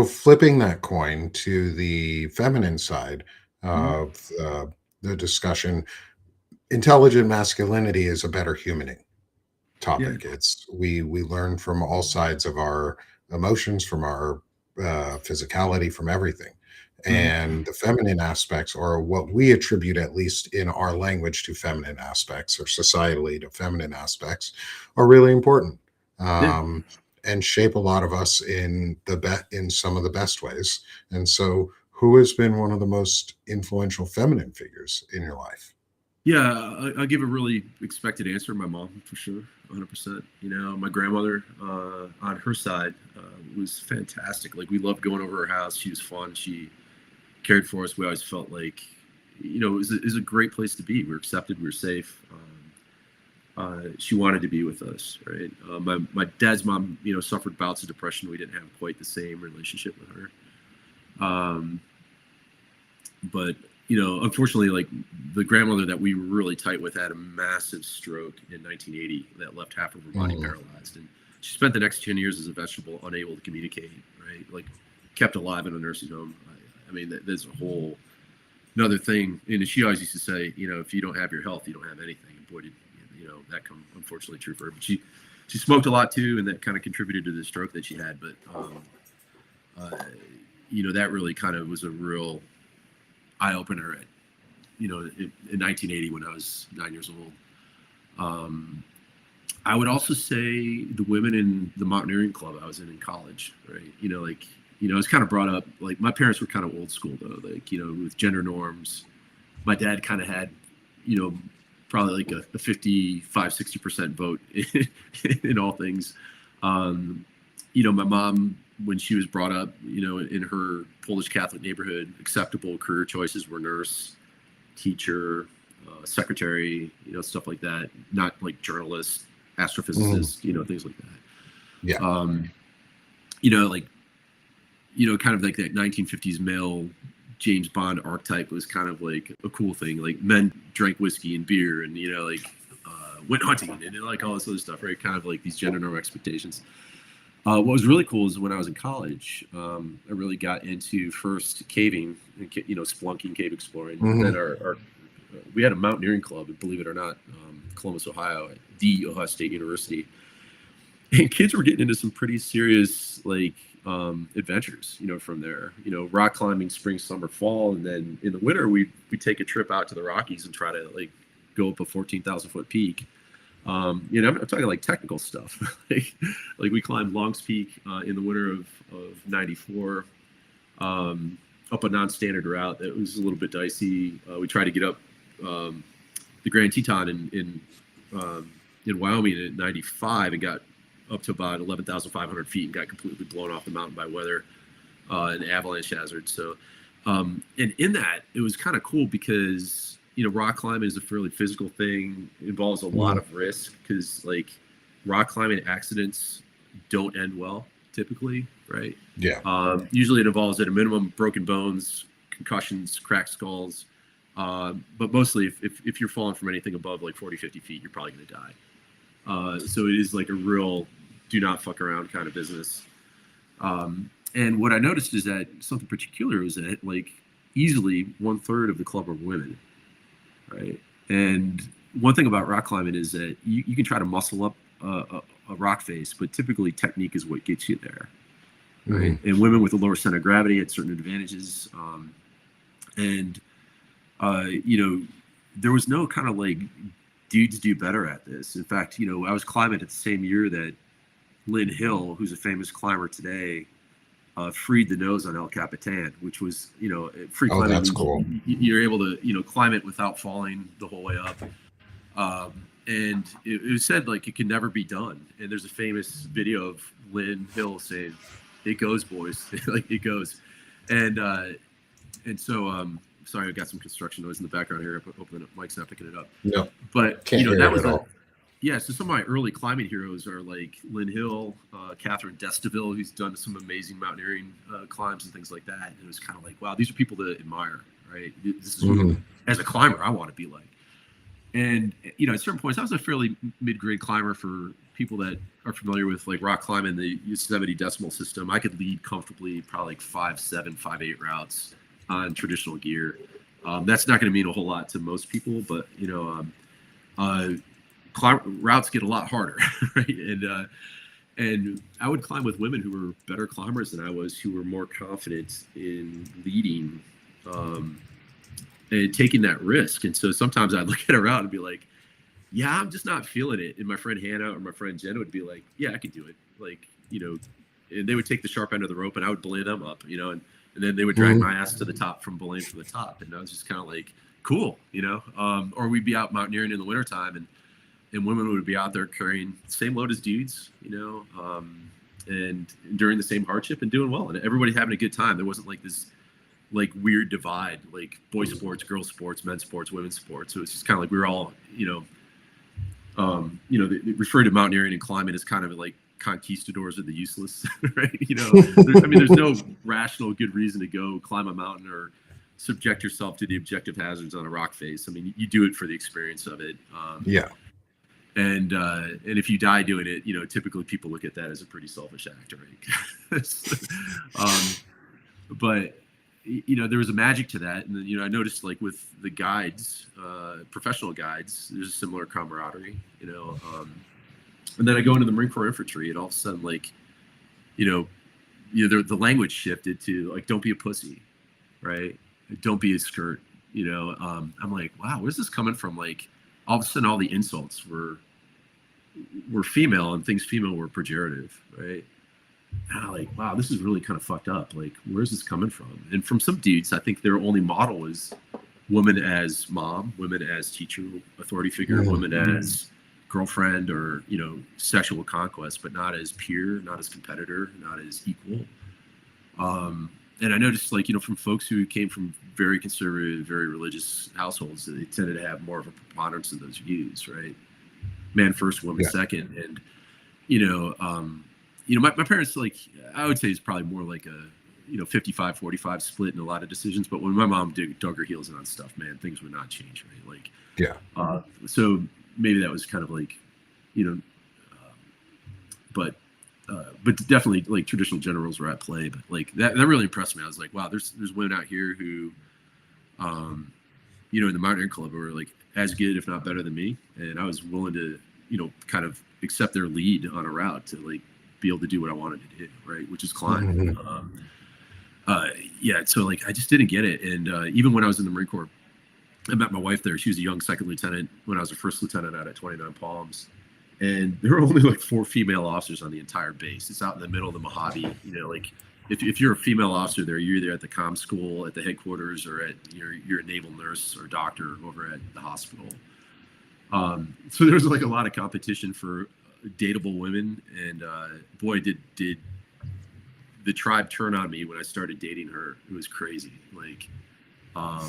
flipping that coin to the feminine side of the discussion, intelligent masculinity is a better humaning topic. It's we learn from all sides of our emotions, from our physicality, from everything. And the feminine aspects, or what we attribute, at least in our language, to feminine aspects, or societally to feminine aspects, are really important and shape a lot of us in some of the best ways. And so, who has been one of the most influential feminine figures in your life? Yeah, I'll give a really expected answer. My mom, for sure, 100%. My grandmother on her side was fantastic. Like, we loved going over her house. She was fun. She cared for us. We always felt like, it was a great place to be. We were accepted. We were safe. She wanted to be with us, right? My dad's mom, suffered bouts of depression. We didn't have quite the same relationship with her. But unfortunately, like, the grandmother that we were really tight with had a massive stroke in 1980 that left half of her body paralyzed. And she spent the next 10 years as a vegetable, unable to communicate, right? Like, kept alive in a nursing home. I mean, there's a whole another thing. And she always used to say, if you don't have your health, you don't have anything. And boy, did that come unfortunately true for her. But she smoked a lot too, and that kind of contributed to the stroke that she had. But that really kind of was a real eye opener at in 1980 when I was 9 years old. I would also say the women in the mountaineering club I was in college, right? I was kind of brought up, like, my parents were kind of old school though, like, with gender norms. My dad kind of had, probably like a 55-60% vote in all things. You know, my mom, when she was brought up, you know, in her Polish Catholic neighborhood, acceptable career choices were nurse, teacher, secretary, you know, stuff like that. Not like journalist, astrophysicist, you know, things like that. Yeah. You know, like, you know, kind of like that 1950s male James Bond archetype was kind of like a cool thing. Like men drank whiskey and beer and, you know, like went hunting and like all this other stuff, right? Kind of like these gender norm expectations. What was really cool is when I was in college, I really got into first caving, you know, splunking, cave exploring. And then we had a mountaineering club, and believe it or not, Columbus, Ohio, at the Ohio State University. And kids were getting into some pretty serious, like, adventures, you know, from there, you know, rock climbing spring, summer, fall. And then in the winter, we take a trip out to the Rockies and try to like go up a 14,000 foot peak. You know, I'm talking like technical stuff. like we climbed Long's Peak in the winter of 94, up a non-standard route that was a little bit dicey. We tried to get up the Grand Teton in Wyoming in 95 and got up to about 11,500 feet and got completely blown off the mountain by weather and avalanche hazard. So, and in that, it was kind of cool because, you know, rock climbing is a fairly physical thing. It involves a lot of risk because, like, rock climbing accidents don't end well typically, right? Yeah. Usually it involves at a minimum broken bones, concussions, cracked skulls. But mostly if you're falling from anything above like 40, 50 feet, you're probably going to die. So it is like a real do not fuck around kind of business. And what I noticed is that something particular was that like easily 1/3 of the club were women, right? And one thing about rock climbing is that you can try to muscle up a rock face, but typically technique is what gets you there, right? And women with a lower center of gravity had certain advantages. You know, there was no kind of like dudes do better at this. In fact, you know, I was climbing at the same year that Lynn Hill, who's a famous climber today, freed the nose on El Capitan, which was, you know, free climbing. That's cool. You're able to, you know, climb it without falling the whole way up. And it was said like it can never be done. And there's a famous video of Lynn Hill saying, "It goes, boys." Like it goes. And so sorry, I got some construction noise in the background here. Hoping the mic's not picking it up. No, but can't you know, hear that it was at all. Yeah, so some of my early climbing heroes are like Lynn Hill, Catherine Destiville, who's done some amazing mountaineering climbs and things like that. And it was kind of like, wow, these are people to admire, right? This is who, as a climber, I want to be like. And, you know, at certain points, I was a fairly mid-grade climber. For people that are familiar with like rock climbing, the Yosemite decimal system, I could lead comfortably probably like 5.7, 5.8 routes on traditional gear. That's not going to mean a whole lot to most people, but, you know, routes get a lot harder, right? And I would climb with women who were better climbers than I was, who were more confident in leading and taking that risk. And so sometimes I'd look at a route and be like, yeah, I'm just not feeling it. And my friend Hannah or my friend Jenna would be like, yeah, I could do it. Like, you know, and they would take the sharp end of the rope and I would belay them up, you know, and then they would drag my ass to the top from belaying from the top. And I was just kind of like, cool, you know, or we'd be out mountaineering in the wintertime and women would be out there carrying the same load as dudes, you know, and during the same hardship and doing well. And everybody having a good time. There wasn't like this like weird divide, like boys sports, girls sports, men's sports, women's sports. So it's just kind of like we were all, you know, they refer to mountaineering and climbing as kind of like conquistadors of the useless, right? You know, there's no rational good reason to go climb a mountain or subject yourself to the objective hazards on a rock face. I mean, you do it for the experience of it. Yeah. And if you die doing it, you know, typically people look at that as a pretty selfish act, right? But you know, there was a magic to that, and then, you know, I noticed like with the guides, professional guides, there's a similar camaraderie, you know. And then I go into the Marine Corps infantry, and all of a sudden, like, you know, the language shifted to like, don't be a pussy, right? Don't be a skirt, you know. I'm like, wow, where's this coming from? Like, all of a sudden all the insults were female, and things female were pejorative, right? And I'm like, wow, this is really kind of fucked up. Like, where's this coming from? And from some dudes, I think their only model was woman as mom, woman as teacher, authority figure, woman as girlfriend, or, you know, sexual conquest, but not as peer, not as competitor, not as equal. And I noticed, like, you know, from folks who came from very conservative, very religious households, they tended to have more of a preponderance of those views, right? Man first, woman second. And, you know, my parents, like, I would say it's probably more like a, you know, 55-45 split in a lot of decisions. But when my mom dug her heels in on stuff, man, things would not change, right? Like, so maybe that was kind of like, you know, but definitely, like, traditional generals were at play. But like that really impressed me. I was like, wow, there's women out here who, you know, in the Mountaineering Club were like as good, if not better than me. And I was willing to, you know, kind of accept their lead on a route to, like, be able to do what I wanted to do, right? Which is climb. Yeah. So, like, I just didn't get it. And even when I was in the Marine Corps, I met my wife there. She was a young second lieutenant when I was a first lieutenant out at 29 Palms. And there were only like 4 female officers on the entire base. It's out in the middle of the Mojave. You know, like, if you're a female officer there, you're either at the comm school at the headquarters, or you're a naval nurse or doctor over at the hospital. So there's like a lot of competition for dateable women. And boy, did the tribe turn on me when I started dating her. It was crazy. Like, all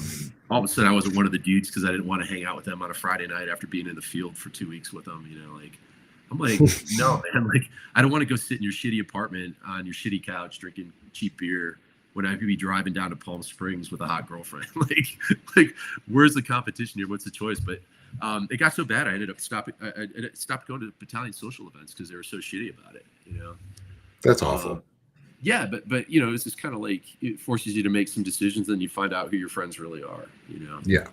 of a sudden I wasn't one of the dudes because I didn't want to hang out with them on a Friday night after being in the field for 2 weeks with them. You know, like, I'm like, no, man, like, I don't want to go sit in your shitty apartment on your shitty couch drinking cheap beer when I could be driving down to Palm Springs with a hot girlfriend. like, where's the competition here? What's the choice? But it got so bad, I ended up stopping. I stopped going to battalion social events because they were so shitty about it. You know, that's awful. Yeah, but you know, it's just kind of like, it forces you to make some decisions, and you find out who your friends really are. You know. Yeah.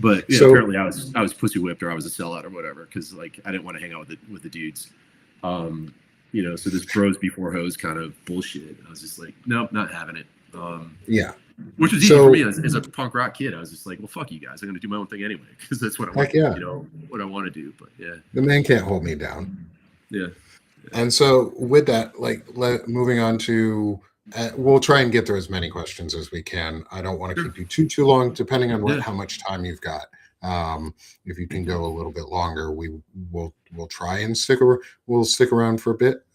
But yeah, so, apparently I was pussy whipped, or I was a sellout, or whatever, because, like, I didn't want to hang out with the dudes. You know, so this bros before hoes kind of bullshit. I was just like, nope, not having it. Yeah. Which was easy for me as a punk rock kid. I was just like, well, fuck you guys. I'm going to do my own thing anyway, because that's what I want. You know, what I want to do. But yeah, the man can't hold me down. Yeah. And so with that, like, moving on to, we'll try and get through as many questions as we can. I don't want to keep you too long, depending on how much time you've got. If you can go a little bit longer, we'll try and stick around for a bit.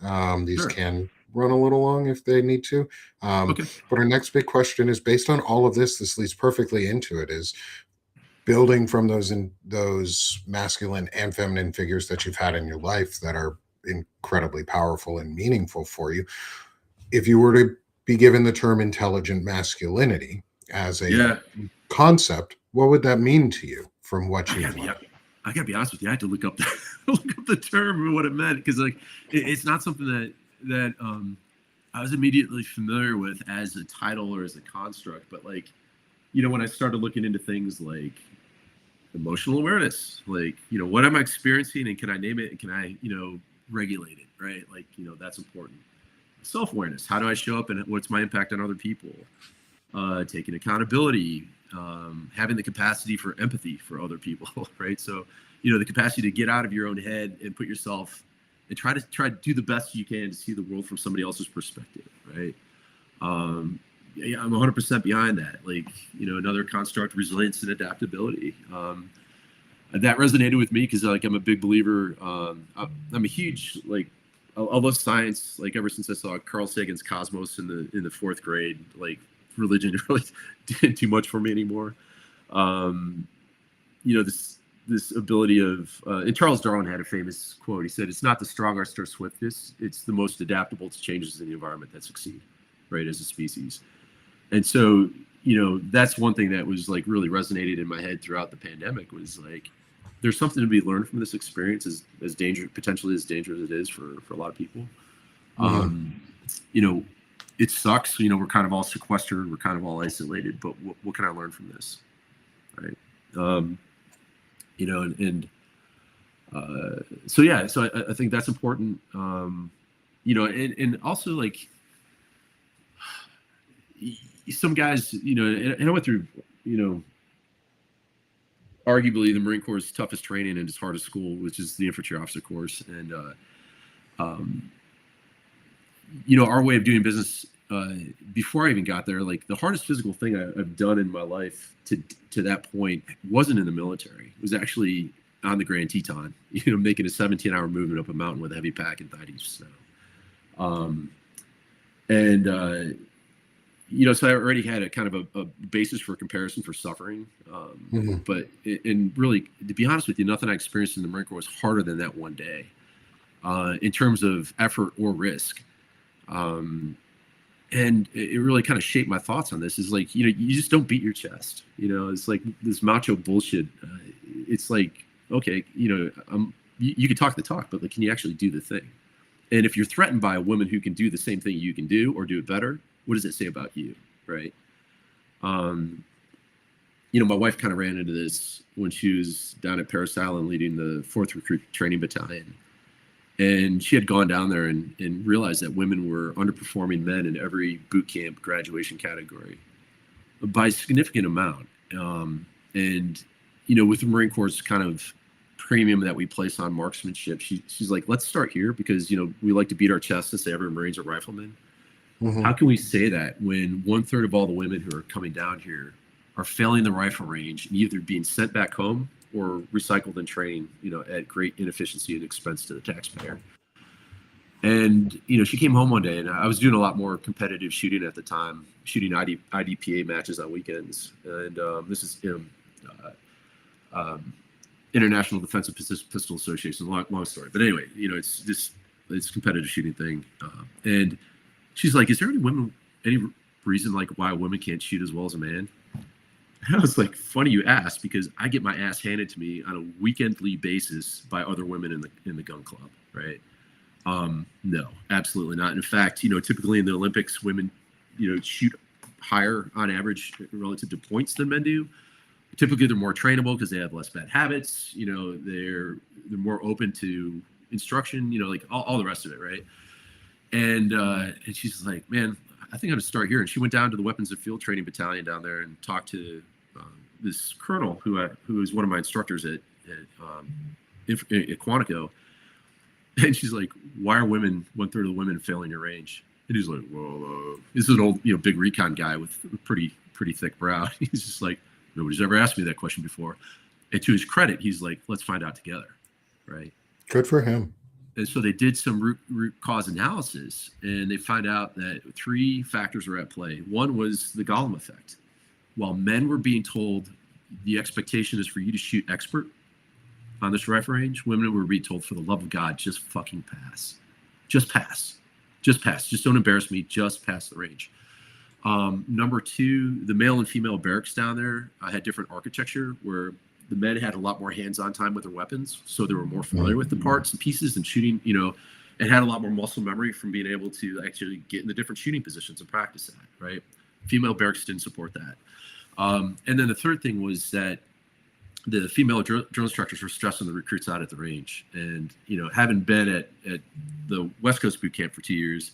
These can run a little long if they need to. But our next big question is, based on all of this leads perfectly into it, is building from those masculine and feminine figures that you've had in your life that are incredibly powerful and meaningful for you. If you were to be given the term intelligent masculinity as a concept, what would that mean to you from what you've learned? I gotta be honest with you. I had to look up the term and what it meant, because, like, it's not something that I was immediately familiar with as a title or as a construct. But, like, you know, when I started looking into things like emotional awareness, like, you know, what am I experiencing, and can I name it, and can I, you know, regulate it, right? Like, you know, that's important. Self-awareness, how do I show up, and what's my impact on other people? Taking accountability, having the capacity for empathy for other people, right? So, you know, the capacity to get out of your own head and put yourself, and try to do the best you can to see the world from somebody else's perspective, right? Yeah, I'm 100% behind that. Like, you know, another construct, resilience and adaptability. That resonated with me because, like, I'm a big believer. I'm a huge, like, I love science. Like, ever since I saw Carl Sagan's Cosmos in the 4th grade, like, religion really didn't do much for me anymore. You know, this ability of, and Charles Darwin had a famous quote. He said, "It's not the strongest or swiftest; it's the most adaptable to changes in the environment that succeed, right, as a species." And so, you know, that's one thing that was, like, really resonated in my head throughout the pandemic, was like, there's something to be learned from this experience, as dangerous, potentially as dangerous as it is for a lot of people. You know, it sucks. You know, we're kind of all sequestered, we're kind of all isolated, but what can I learn from this, right? You know, so yeah, so I think that's important. You know, and also, like, some guys, you know, and I went through, you know, arguably the Marine Corps' toughest training and its hardest school, which is the infantry officer course. And, you know, our way of doing business before I even got there, like the hardest physical thing I've done in my life to that point wasn't in the military. It was actually on the Grand Teton, making a 17-hour movement up a mountain with a heavy pack and thigh deep snow. So I already had a kind of a basis for comparison for suffering. But really, to be honest with you, nothing I experienced in the Marine Corps was harder than that one day in terms of effort or risk. And it really kind of shaped my thoughts on this. Is like, you just don't beat your chest. It's like this macho bullshit. It's like, okay, you can talk the talk, but like, can you actually do the thing? And if you're threatened by a woman who can do the same thing you can do or do it better, what does it say about you, right? My wife kind of ran into this when she was down at Paris Island leading the 4th Recruit Training Battalion. And she had gone down there and realized that women were underperforming men in every boot camp graduation category by a significant amount. With the Marine Corps' kind of premium that we place on marksmanship, she's like, let's start here because, we like to beat our chests and say every Marine's a rifleman. How can we say that when 1/3 of all the women who are coming down here are failing the rifle range and either being sent back home or recycled in training, at great inefficiency and expense to the taxpayer? And, she came home one day, and I was doing a lot more competitive shooting at the time, shooting IDPA matches on weekends. And this is International Defensive Pistol Association, long story. But anyway, it's competitive shooting thing. And she's like, is there any reason like why a woman can't shoot as well as a man? And I was like, funny you asked, because I get my ass handed to me on a weekendly basis by other women in the gun club, right? No, absolutely not. In fact, typically in the Olympics, women, shoot higher on average relative to points than men do. Typically, they're more trainable because they have less bad habits. They're more open to instruction. Like all the rest of it, right? And she's like, man, I think I'm gonna start here. And she went down to the Weapons of Field Training Battalion down there and talked to this colonel who is one of my instructors at Quantico. And she's like, why are 1/3 of the women failing your range? And he's like, well, this is an old, big recon guy with a pretty thick brow. He's just like, nobody's ever asked me that question before. And to his credit, he's like, let's find out together, right? Good for him. And so they did some root cause analysis, and they find out that 3 factors were at play. One was the Gollum effect. While men were being told the expectation is for you to shoot expert on this rifle range, women were being told, for the love of God, just fucking pass. Just pass. Just pass. Just don't embarrass me. Just pass the range. Number 2, the male and female barracks down there had different architecture where the men had a lot more hands-on time with their weapons, so they were more familiar with the parts and pieces and shooting, and had a lot more muscle memory from being able to actually get in the different shooting positions and practice that, right? Female barracks didn't support that. And then the third thing was that the female drill instructors were stressing the recruits out at the range. And, having been at the West Coast boot camp for 2 years,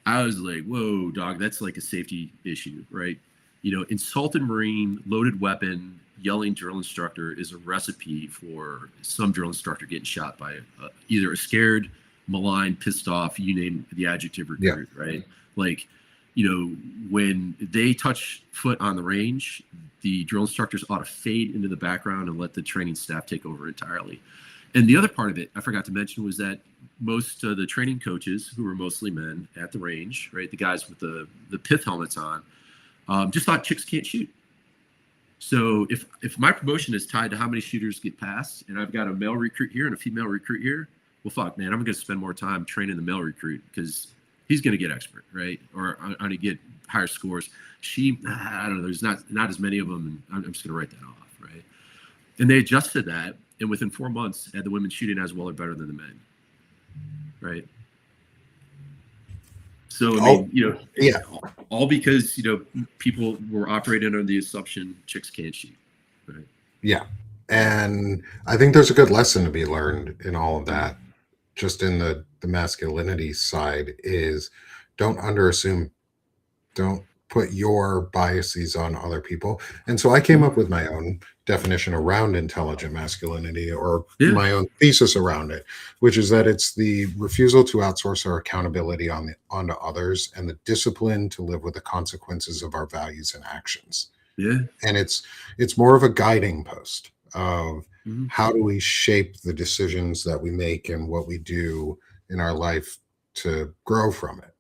I was like, whoa, dog, that's like a safety issue, right? Insulted Marine, loaded weapon, yelling drill instructor is a recipe for some drill instructor getting shot by either a scared, maligned, pissed off, you name the adjective recruit, right? Like, when they touch foot on the range, the drill instructors ought to fade into the background and let the training staff take over entirely. And the other part of it I forgot to mention was that most of the training coaches, who were mostly men at the range, right, the guys with the pith helmets on, just thought chicks can't shoot. So if my promotion is tied to how many shooters get passed, and I've got a male recruit here and a female recruit here, well, fuck, man, I'm going to spend more time training the male recruit because he's going to get expert, right? Or I'm going to get higher scores. I don't know, there's not as many of them, and I'm just going to write that off, right? And they adjusted that, and within 4 months, had the women shooting as well or better than the men, right? So, I mean, all because, people were operating under the assumption chicks can't shoot, right? Yeah. And I think there's a good lesson to be learned in all of that. Just in the masculinity side is don't underassume. Don't put your biases on other people. And so I came up with my own definition around intelligent masculinity, or Yeah. my own thesis around it, which is that it's the refusal to outsource our accountability onto others, and the discipline to live with the consequences of our values and actions. Yeah. And it's more of a guiding post of Mm-hmm. how do we shape the decisions that we make and what we do in our life to grow from it.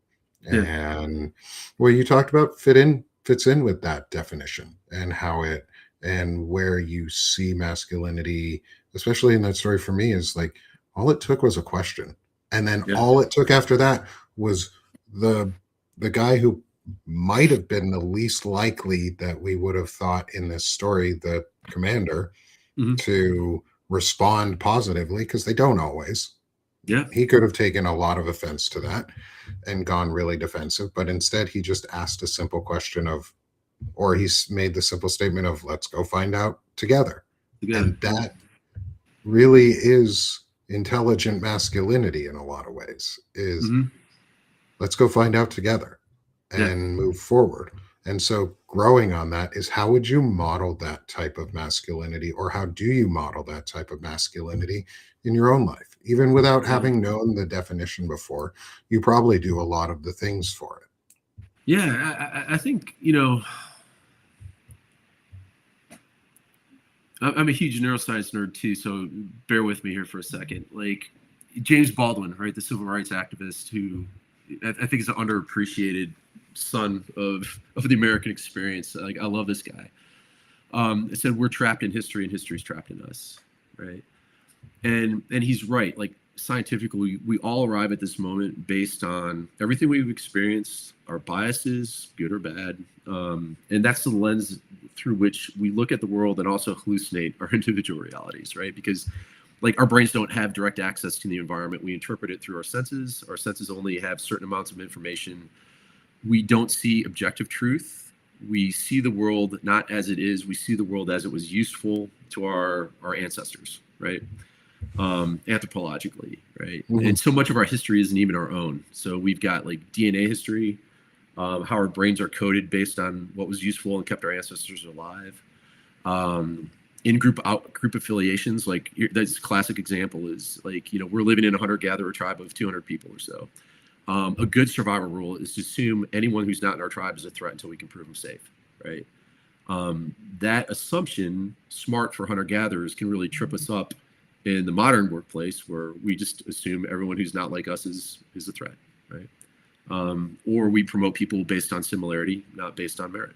Yeah. And what you talked about fits in with that definition, and how it, and where you see masculinity, especially in that story for me, is like all it took was a question. And then Yeah. all it took after that was the the guy who might have been the least likely that we would have thought in this story, the commander, Mm-hmm. to respond positively, because they don't always. Yeah. He could have taken a lot of offense to that and gone really defensive, but instead he just asked a simple question of, or he's made the simple statement of, let's go find out together. Together. And that really is intelligent masculinity in a lot of ways, is Mm-hmm. let's go find out together Yeah. and move forward. And so growing on that is, how would you model that type of masculinity, or how do you model that type of masculinity in your own life? Even without having known the definition before, you probably do a lot of the things for it. Yeah. I think, I'm a huge neuroscience nerd too, so bear with me here for a second. Like James Baldwin, right, the civil rights activist, who I think is an underappreciated son of the American experience. Like, I love this guy. It said we're trapped in history, and history's trapped in us, right? And he's right. Like, scientifically, we all arrive at this moment based on everything we've experienced, our biases, good or bad, and that's the lens through which we look at the world and also hallucinate our individual realities, right? Because like our brains don't have direct access to the environment. We interpret it through our senses. Our senses only have certain amounts of information. We don't see objective truth. We see the world not as it is. We see the world as it was useful to our ancestors, right? Anthropologically, right? Mhm. And so much of our history isn't even our own. So we've got like DNA history, how our brains are coded based on what was useful and kept our ancestors alive. In-group out-group affiliations, like that's a classic example is like, we're living in a hunter-gatherer tribe of 200 people or so. A good survival rule is to assume anyone who's not in our tribe is a threat until we can prove them safe, right? That assumption, smart for hunter-gatherers, can really trip us up in the modern workplace, where we just assume everyone who's not like us is a threat, right? Or we promote people based on similarity, not based on merit.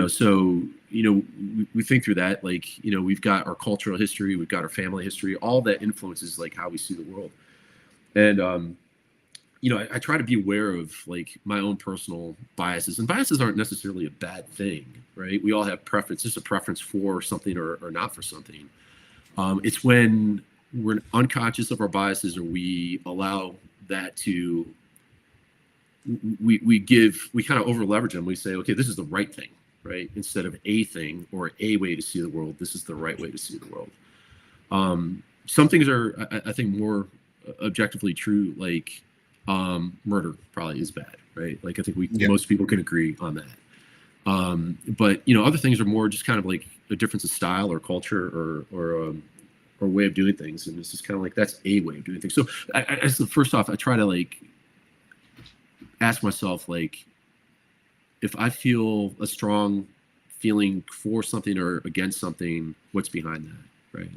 So we think through that, like, we've got our cultural history, we've got our family history, all that influences like how we see the world. And I try to be aware of like my own personal biases, and biases aren't necessarily a bad thing, right? We all have preference, just a preference for something or not for something. It's when we're unconscious of our biases, or we allow that to, we kind of over leverage them. We say, okay, this is the right thing, right? Instead of a thing or a way to see the world, this is the right way to see the world. Some things are, I think, more objectively true, like murder probably is bad, right? Like I think most people can agree on that. But other things are more just kind of like a difference of style or culture or way of doing things, and it's just kind of like that's a way of doing things. So first off, I try to like ask myself, like, if I feel a strong feeling for something or against something, what's behind that, right?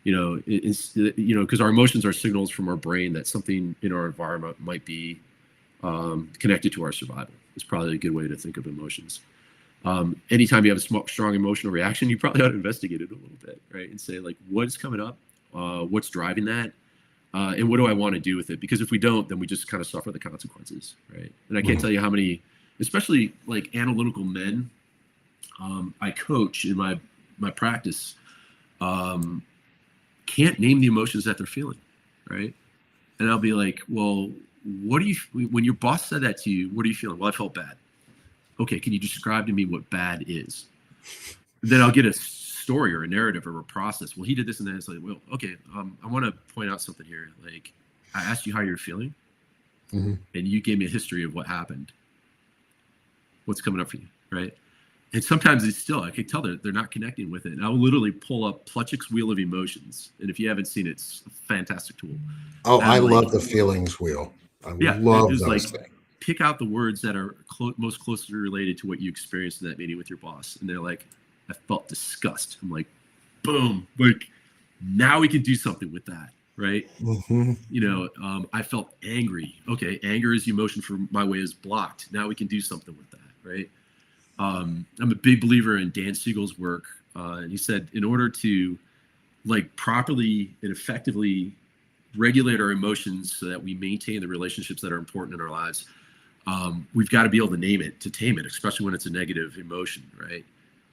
It's because our emotions are signals from our brain that something in our environment might be connected to our survival. It's probably a good way to think of emotions. Anytime you have a strong emotional reaction, you probably ought to investigate it a little bit, right? And say, like, what's coming up? What's driving that? And what do I want to do with it? Because if we don't, then we just kind of suffer the consequences, right? And I can't tell you how many, especially like analytical men, I coach in my practice, can't name the emotions that they're feeling, right? And I'll be like, well, when your boss said that to you, what are you feeling? Well, I felt bad. Okay, can you describe to me what bad is? Then I'll get a story or a narrative or a process. Well, he did this, and then it's like, well, okay, I want to point out something here. Like, I asked you how you're feeling, and you gave me a history of what happened. what's coming up for you, right? And sometimes I can tell they're not connecting with it. And I'll literally pull up Plutchik's Wheel of Emotions. And if you haven't seen it, it's a fantastic tool. Oh, I love the feelings wheel. I love just those like pick out the words that are most closely related to what you experienced in that meeting with your boss. And they're like, I felt disgust. I'm like, boom, like now we can do something with that, right? I felt angry. Okay, anger is the emotion for my way is blocked. Now we can do something with that, right? I'm a big believer in Dan Siegel's work. And he said, in order to like properly and effectively regulate our emotions so that we maintain the relationships that are important in our lives, we've got to be able to name it, to tame it, especially when it's a negative emotion, right?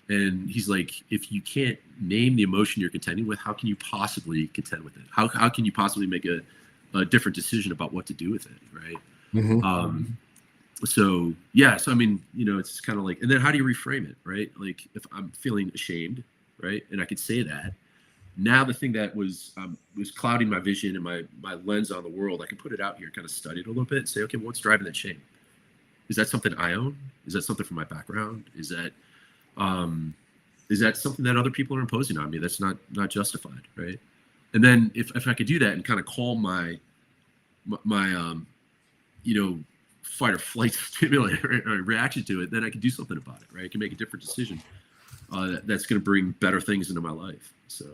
And he's like, if you can't name the emotion you're contending with, how can you possibly contend with it? How can you possibly make a different decision about what to do with it, right? So I mean, it's kind of like, and then how do you reframe it, right? Like if I'm feeling ashamed, right, and I could say that, now the thing that was clouding my vision and my lens on the world, I can put it out here, kind of study it a little bit and say, okay, well, what's driving that shame? Is that something I own? Is that something from my background? Is that something that other people are imposing on me that's not justified, right? And then if I could do that and kind of calm my fight or flight stimulator or reaction to it, then I can do something about it, right? I can make a different decision that's going to bring better things into my life. So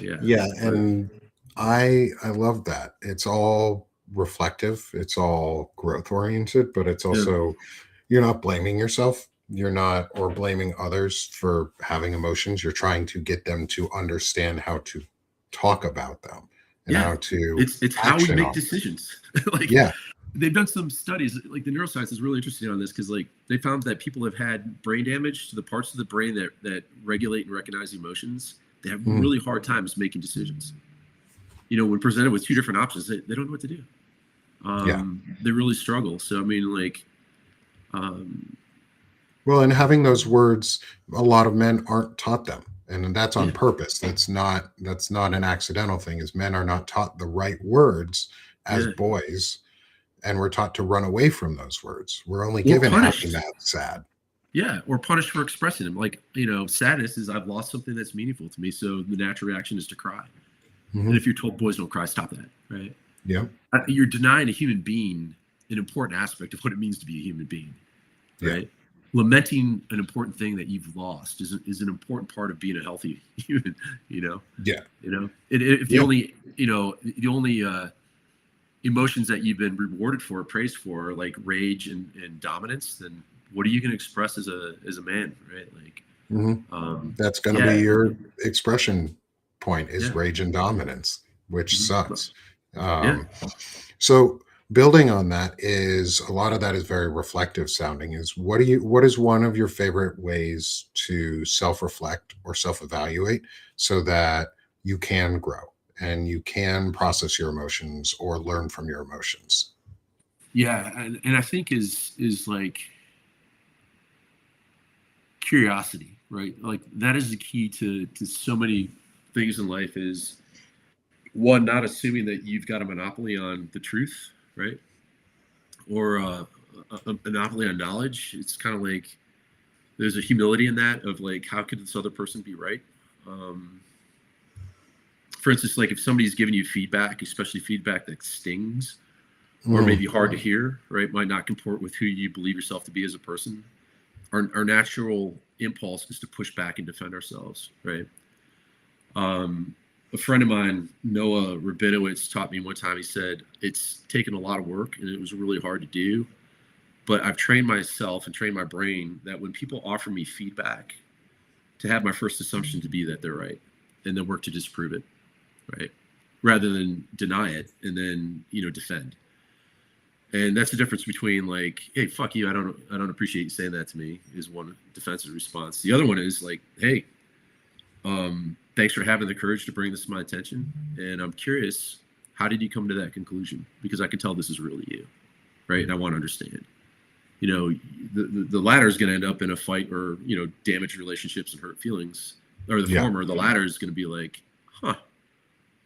yeah, and I love that. It's all reflective, it's all growth oriented, but it's also you're not blaming yourself, you're not, or blaming others for having emotions. You're trying to get them to understand how to talk about them and how to it's how we make decisions. They've done some studies, like the neuroscience is really interesting on this, because like they found that people have had brain damage to the parts of the brain that regulate and recognize emotions. They have really hard times making decisions. When presented with two different options, they don't know what to do. They really struggle. So I mean, like, well, and having those words, a lot of men aren't taught them, and that's on purpose. That's not an accidental thing. Is men are not taught the right words as boys. And we're taught to run away from those words. We're only given happy, mad, sad. Yeah, or punished for expressing them. Like, sadness is I've lost something that's meaningful to me, so the natural reaction is to cry. And if you're told boys don't cry, stop that, right? Yeah. You're denying a human being an important aspect of what it means to be a human being, right? Lamenting an important thing that you've lost is an important part of being a healthy human, If the only emotions that you've been rewarded for, praised for, like rage and dominance, then what are you going to express as a man, right? Like, that's going to be your expression point is rage and dominance, which sucks. So building on that is a lot of that is very reflective sounding. Is what is one of your favorite ways to self-reflect or self-evaluate so that you can grow and you can process your emotions or learn from your emotions? Yeah, and I think is like curiosity, right? Like that is the key to so many things in life. Is one, not assuming that you've got a monopoly on the truth, right? Or a monopoly on knowledge. It's kind of like there's a humility in that of like, how could this other person be right? For instance, like if somebody's giving you feedback, especially feedback that stings or maybe hard to hear, right, might not comport with who you believe yourself to be as a person. Our natural impulse is to push back and defend ourselves, right? A friend of mine, Noah Rabinowitz, taught me one time. He said, it's taken a lot of work and it was really hard to do, but I've trained myself and trained my brain that when people offer me feedback, to have my first assumption to be that they're right and then work to disprove it, right? Rather than deny it and then, defend. And that's the difference between like, hey, fuck you, I don't appreciate you saying that to me, is one defensive response. The other one is like, hey, thanks for having the courage to bring this to my attention. And I'm curious, how did you come to that conclusion? Because I can tell this is really you, right? And I want to understand. The latter is going to end up in a fight or, damage relationships and hurt feelings. Or the former, the latter is going to be like,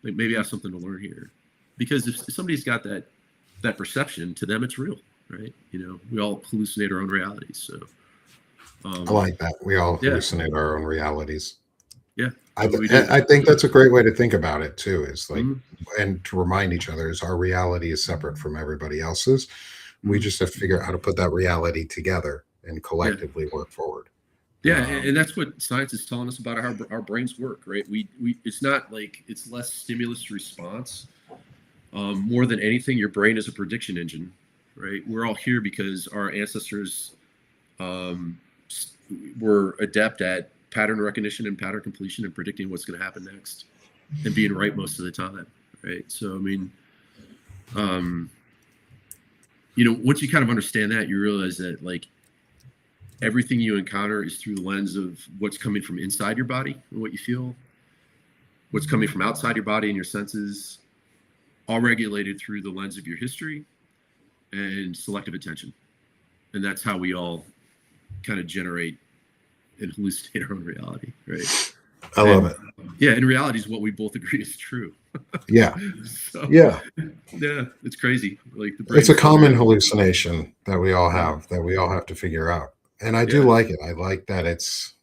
maybe I have something to learn here. Because if somebody's got that perception, to them it's real. right? We all hallucinate our own realities. So I like that. We all yeah, hallucinate our own realities. yeah, I, that's what we th- do. I think that's a great way to think about it too, is like, Mhm, and to remind each other is our reality is separate from everybody else's. We mhm. just have to figure out how to put that reality together and Yeah, collectively work forward. yeah, Um, and that's what science is telling us about how our brains work, right? We it's not like it's less stimulus response. More than anything, your brain is a prediction engine, right? We're all here because our ancestors um, were adept at pattern recognition and pattern completion and predicting what's going to happen next and being right most of the time, right? So, I mean, um, once you kind of understand that, you realize that like everything you encounter is through the lens of what's coming from inside your body and what you feel, what's coming from outside your body and your senses, all regulated through the lens of your history and selective attention. And that's how we all kind of generate and hallucinate our own reality, right? I love And it. yeah, in reality is what we both agree is true. Yeah. So Yeah. yeah, it's crazy. Like the brain It's a is so common weird. hallucination that we all have, that we all have to figure out. And I do Yeah. like it. I like that it's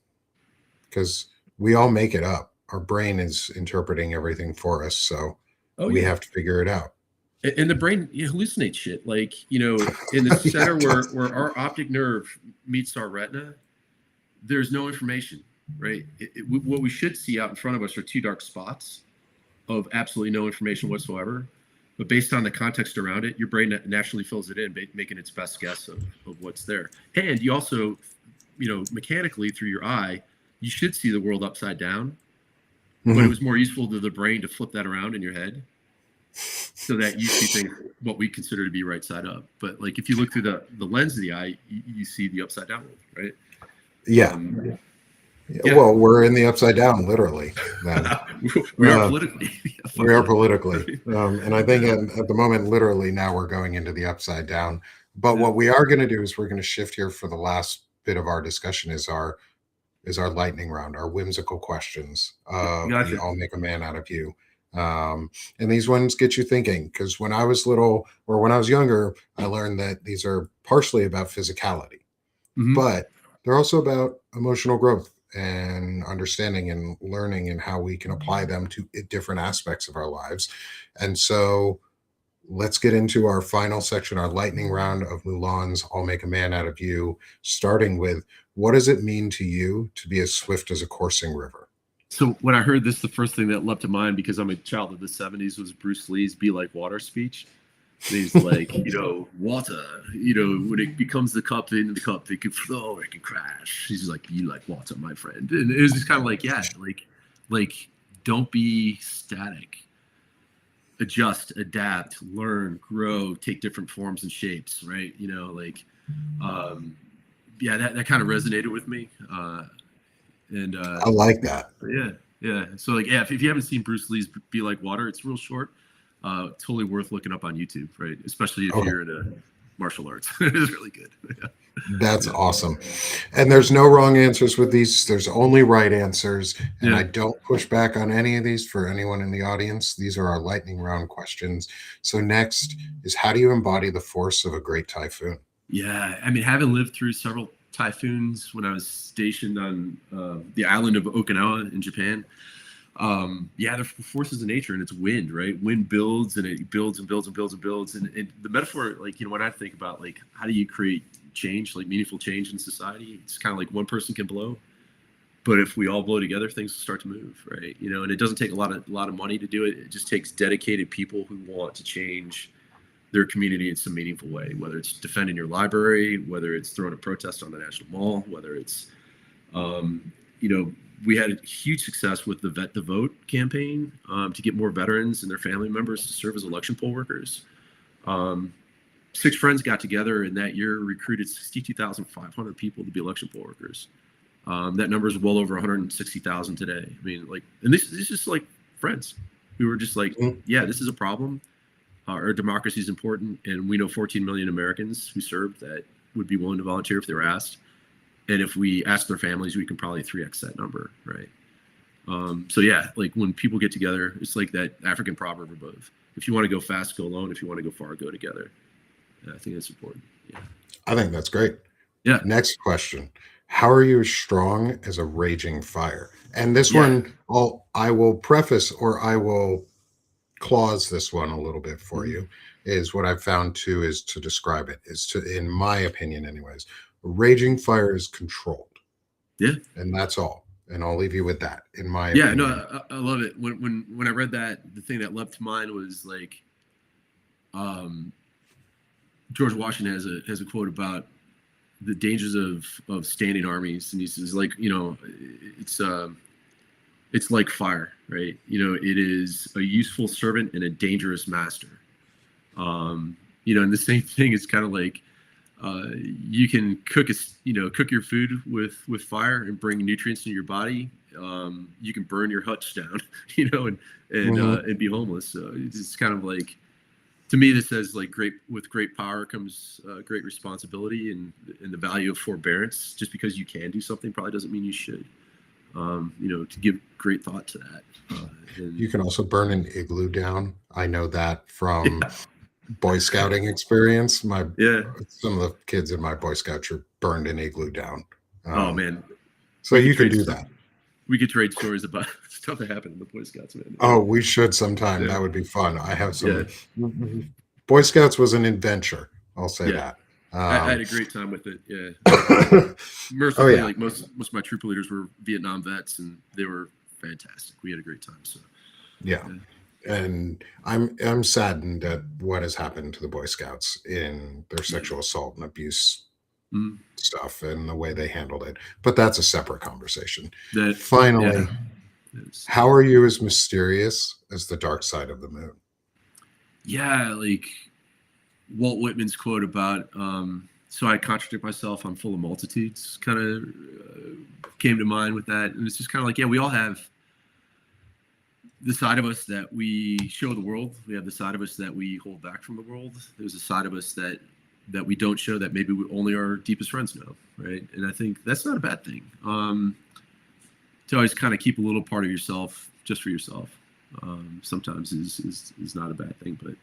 because we all make it up. Our brain is interpreting everything for us. So Oh we yeah. have to figure it out. And the brain hallucinates shit. Like, in the Yeah, center it where does. our optic nerve meets our retina, there's no information, right? What we should see out in front of us are two dark spots of absolutely no information whatsoever. But based on the context around it, your brain naturally fills it in, making its best guess of what's there. And you also, mechanically through your eye, you should see the world upside down, but it Mhm. was more useful to the brain to flip that around in your head so that you see things what we consider to be right side up. But like if you look through the lens of the eye, you see the upside down world, right? Yeah. Yeah. Well, we're in the upside down, literally, then. We are Uh, politically. Yeah, we fuck are yeah. politically. And I think Yeah. at the moment, literally, now we're going into the upside down. But Yeah. what we are going to do is we're going to shift here for the last bit of our discussion is our lightning round, our whimsical questions of the Gotcha. I'll make a man out of you. And these ones get you thinking because when I was little or when I was younger, I learned that these are partially about physicality, Hmm. but they're also about emotional growth and understanding and learning and how we can apply them to different aspects of our lives. And so let's get into our final section, our lightning round of Mulan's I'll Make a Man Out of You, starting with what does it mean to you to be as swift as a coursing river? So when I heard this, the first thing that leapt to mind, because I'm a child of the '70s, was Bruce Lee's "Be Like Water" speech. And he's like, water, when it becomes the cup in the cup, it can flow, it can crash. He's like, "You like water, my friend." And it was just kind of like, yeah, like don't be static. Adjust, adapt, learn, grow, take different forms and shapes, right? Um, yeah, that kind of resonated with me. And I like that. Yeah, yeah. So like, yeah, if you haven't seen Bruce Lee's "Be Like Water," it's real short. Totally worth looking up on YouTube, right? Especially if Okay. you're into martial arts. It's really good. That's Yeah, awesome. And there's no wrong answers with these. There's only right answers. And yeah, I don't push back on any of these for anyone in the audience. These are our lightning round questions. So next is how do you embody the force of a great typhoon? yeah. I mean, having lived through several typhoons when I was stationed on the island of Okinawa in Japan. Yeah, they're forces of nature, and it's wind, right? Wind builds, and it builds and builds and builds and builds. And the metaphor, like, when I think about like how do you create change, like meaningful change in society, it's kind of like one person can blow, but if we all blow together, things will start to move, right? And it doesn't take a lot of money to do it. It just takes dedicated people who want to change their community in some meaningful way, whether it's defending your library, whether it's throwing a protest on the National Mall, whether it's um, you know, we had a huge success with the Vet the Vote campaign to get more veterans and their family members to serve as election poll workers. Um, 6 friends got together and that year recruited 62,500 people to be election poll workers. That number is well over 160,000 today. I mean, like, and this is just like friends who were just like, Mhm. yeah, this is a problem. Our democracy is important, and we know 14 million Americans who served that would be willing to volunteer if they were asked. And if we ask their families, we can probably 3x that number, right? So yeah, like when people get together, it's like that African proverb above. If you want to go fast, go alone. If you want to go far, go together. And I think that's important. Yeah. I think that's great. Yeah. Next question. How are you as strong as a raging fire? And this Yeah. one, I will preface, or I will clause this one a little bit for Mhm. you, is what I've found too, is to describe it, is to, in my opinion anyways, raging fire is controlled. Yeah. And that's all. And I'll leave you with that, in my Yeah. No, opinion. I love it. When I read that, the thing that leapt to mind was like, um, George Washington has a quote about the dangers of standing armies, and he says, like, it's it's like fire, right? It is a useful servant and a dangerous master. And the same thing is kind of like, you can cook your food with fire and bring nutrients into your body. You can burn your huts down, and be homeless. So it's kind of like, to me, this says like, with great power comes great responsibility, and the value of forbearance. Just because you can do something probably doesn't mean you should. To give great thought to that. You can also burn an igloo down. I know that from Yeah. Boy Scouting experience. Yeah. Some of the kids in my Boy Scout troop burned an igloo down. Oh man, So you can do that. We could trade stories about stuff that happened in the Boy Scouts, man. Oh, we should sometime. Yeah. That would be fun. I have some. Yeah. Boy Scouts was an adventure. I'll say Yeah. that. I had a great time with it. Yeah. Oh, Mercifully, yeah. like most of my troop leaders were Vietnam vets, and they were fantastic. We had a great time. So Yeah. And I'm saddened at what has happened to the Boy Scouts in their sexual assault and abuse stuff and the way they handled it. But that's a separate conversation. Finally, how are you as mysterious as the dark side of the moon? Yeah, like Walt Whitman's quote about, so I contradict myself, I'm full of multitudes, kind of came to mind with that. And it's just kind of like, yeah, we all have the side of us that we show the world. We have the side of us that we hold back from the world. There's a side of us that we don't show, that maybe only our deepest friends know, right? And I think that's not a bad thing. To always kind of keep a little part of yourself just for yourself, sometimes is not a bad thing. But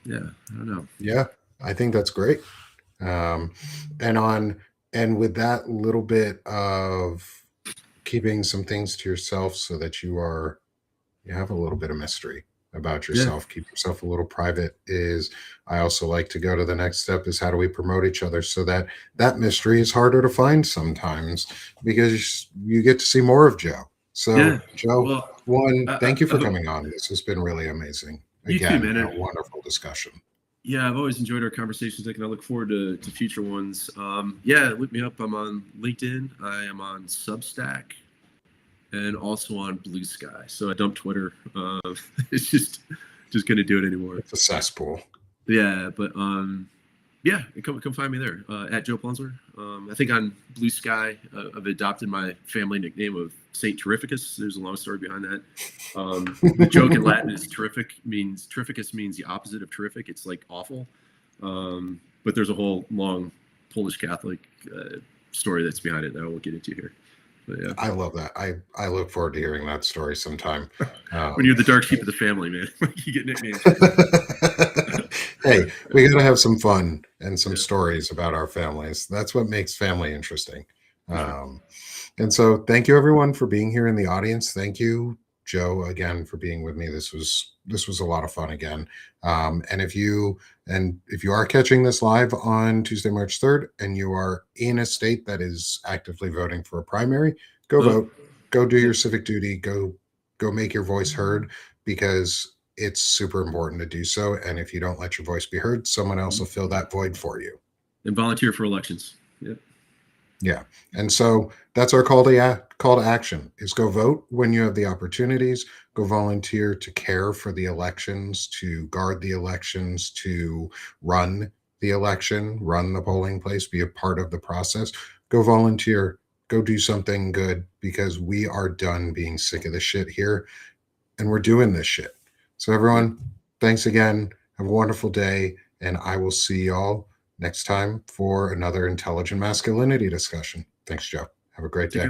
yeah, I don't know. Yeah, I think that's great. And with that little bit of keeping some things to yourself so that you have a little bit of mystery about yourself, keep yourself a little private, I also like to go to the next step, is how do we promote each other so that mystery is harder to find sometimes, because you get to see more of Joe. So Joe, thank you for coming on. This has been really amazing. Again, you too, man. A wonderful discussion. Yeah, I've always enjoyed our conversations, Nick, and I look forward to future ones. Look me up. I'm on LinkedIn. I am on Substack, and also on Blue Sky. So I dumped Twitter. It's just gonna do it anymore. It's a cesspool. Yeah, but come find me there at Joe Plenzler. I think on Blue Sky, I've adopted my family nickname of Saint Terrificus. There's a long story behind that. The joke in Latin is terrificus means the opposite of terrific. It's like awful. But there's a whole long Polish Catholic story that's behind it that I won't get into here. But, yeah. I love that. I look forward to hearing that story sometime. When you're the dark sheep of the family, man, you get nicknames. Hey, we got to have some fun and some stories about our families. That's what makes family interesting. And so thank you everyone for being here in the audience. Thank you, Joe, again, for being with me. This was a lot of fun again. And if you are catching this live on Tuesday, March 3rd, and you are in a state that is actively voting for a primary, go vote, go do your civic duty, go make your voice heard, because it's super important to do so. And if you don't let your voice be heard, someone else will fill that void for you. And volunteer for elections. Yep. Yeah. And so that's our call to action, is go vote when you have the opportunities, go volunteer to care for the elections, to guard the elections, to run the election, run the polling place, be a part of the process. Go volunteer, go do something good, because we are done being sick of this shit here, and we're doing this shit. So everyone, thanks again. Have a wonderful day, and I will see y'all next time for another intelligent masculinity discussion. Thanks, Joe. Have a great day.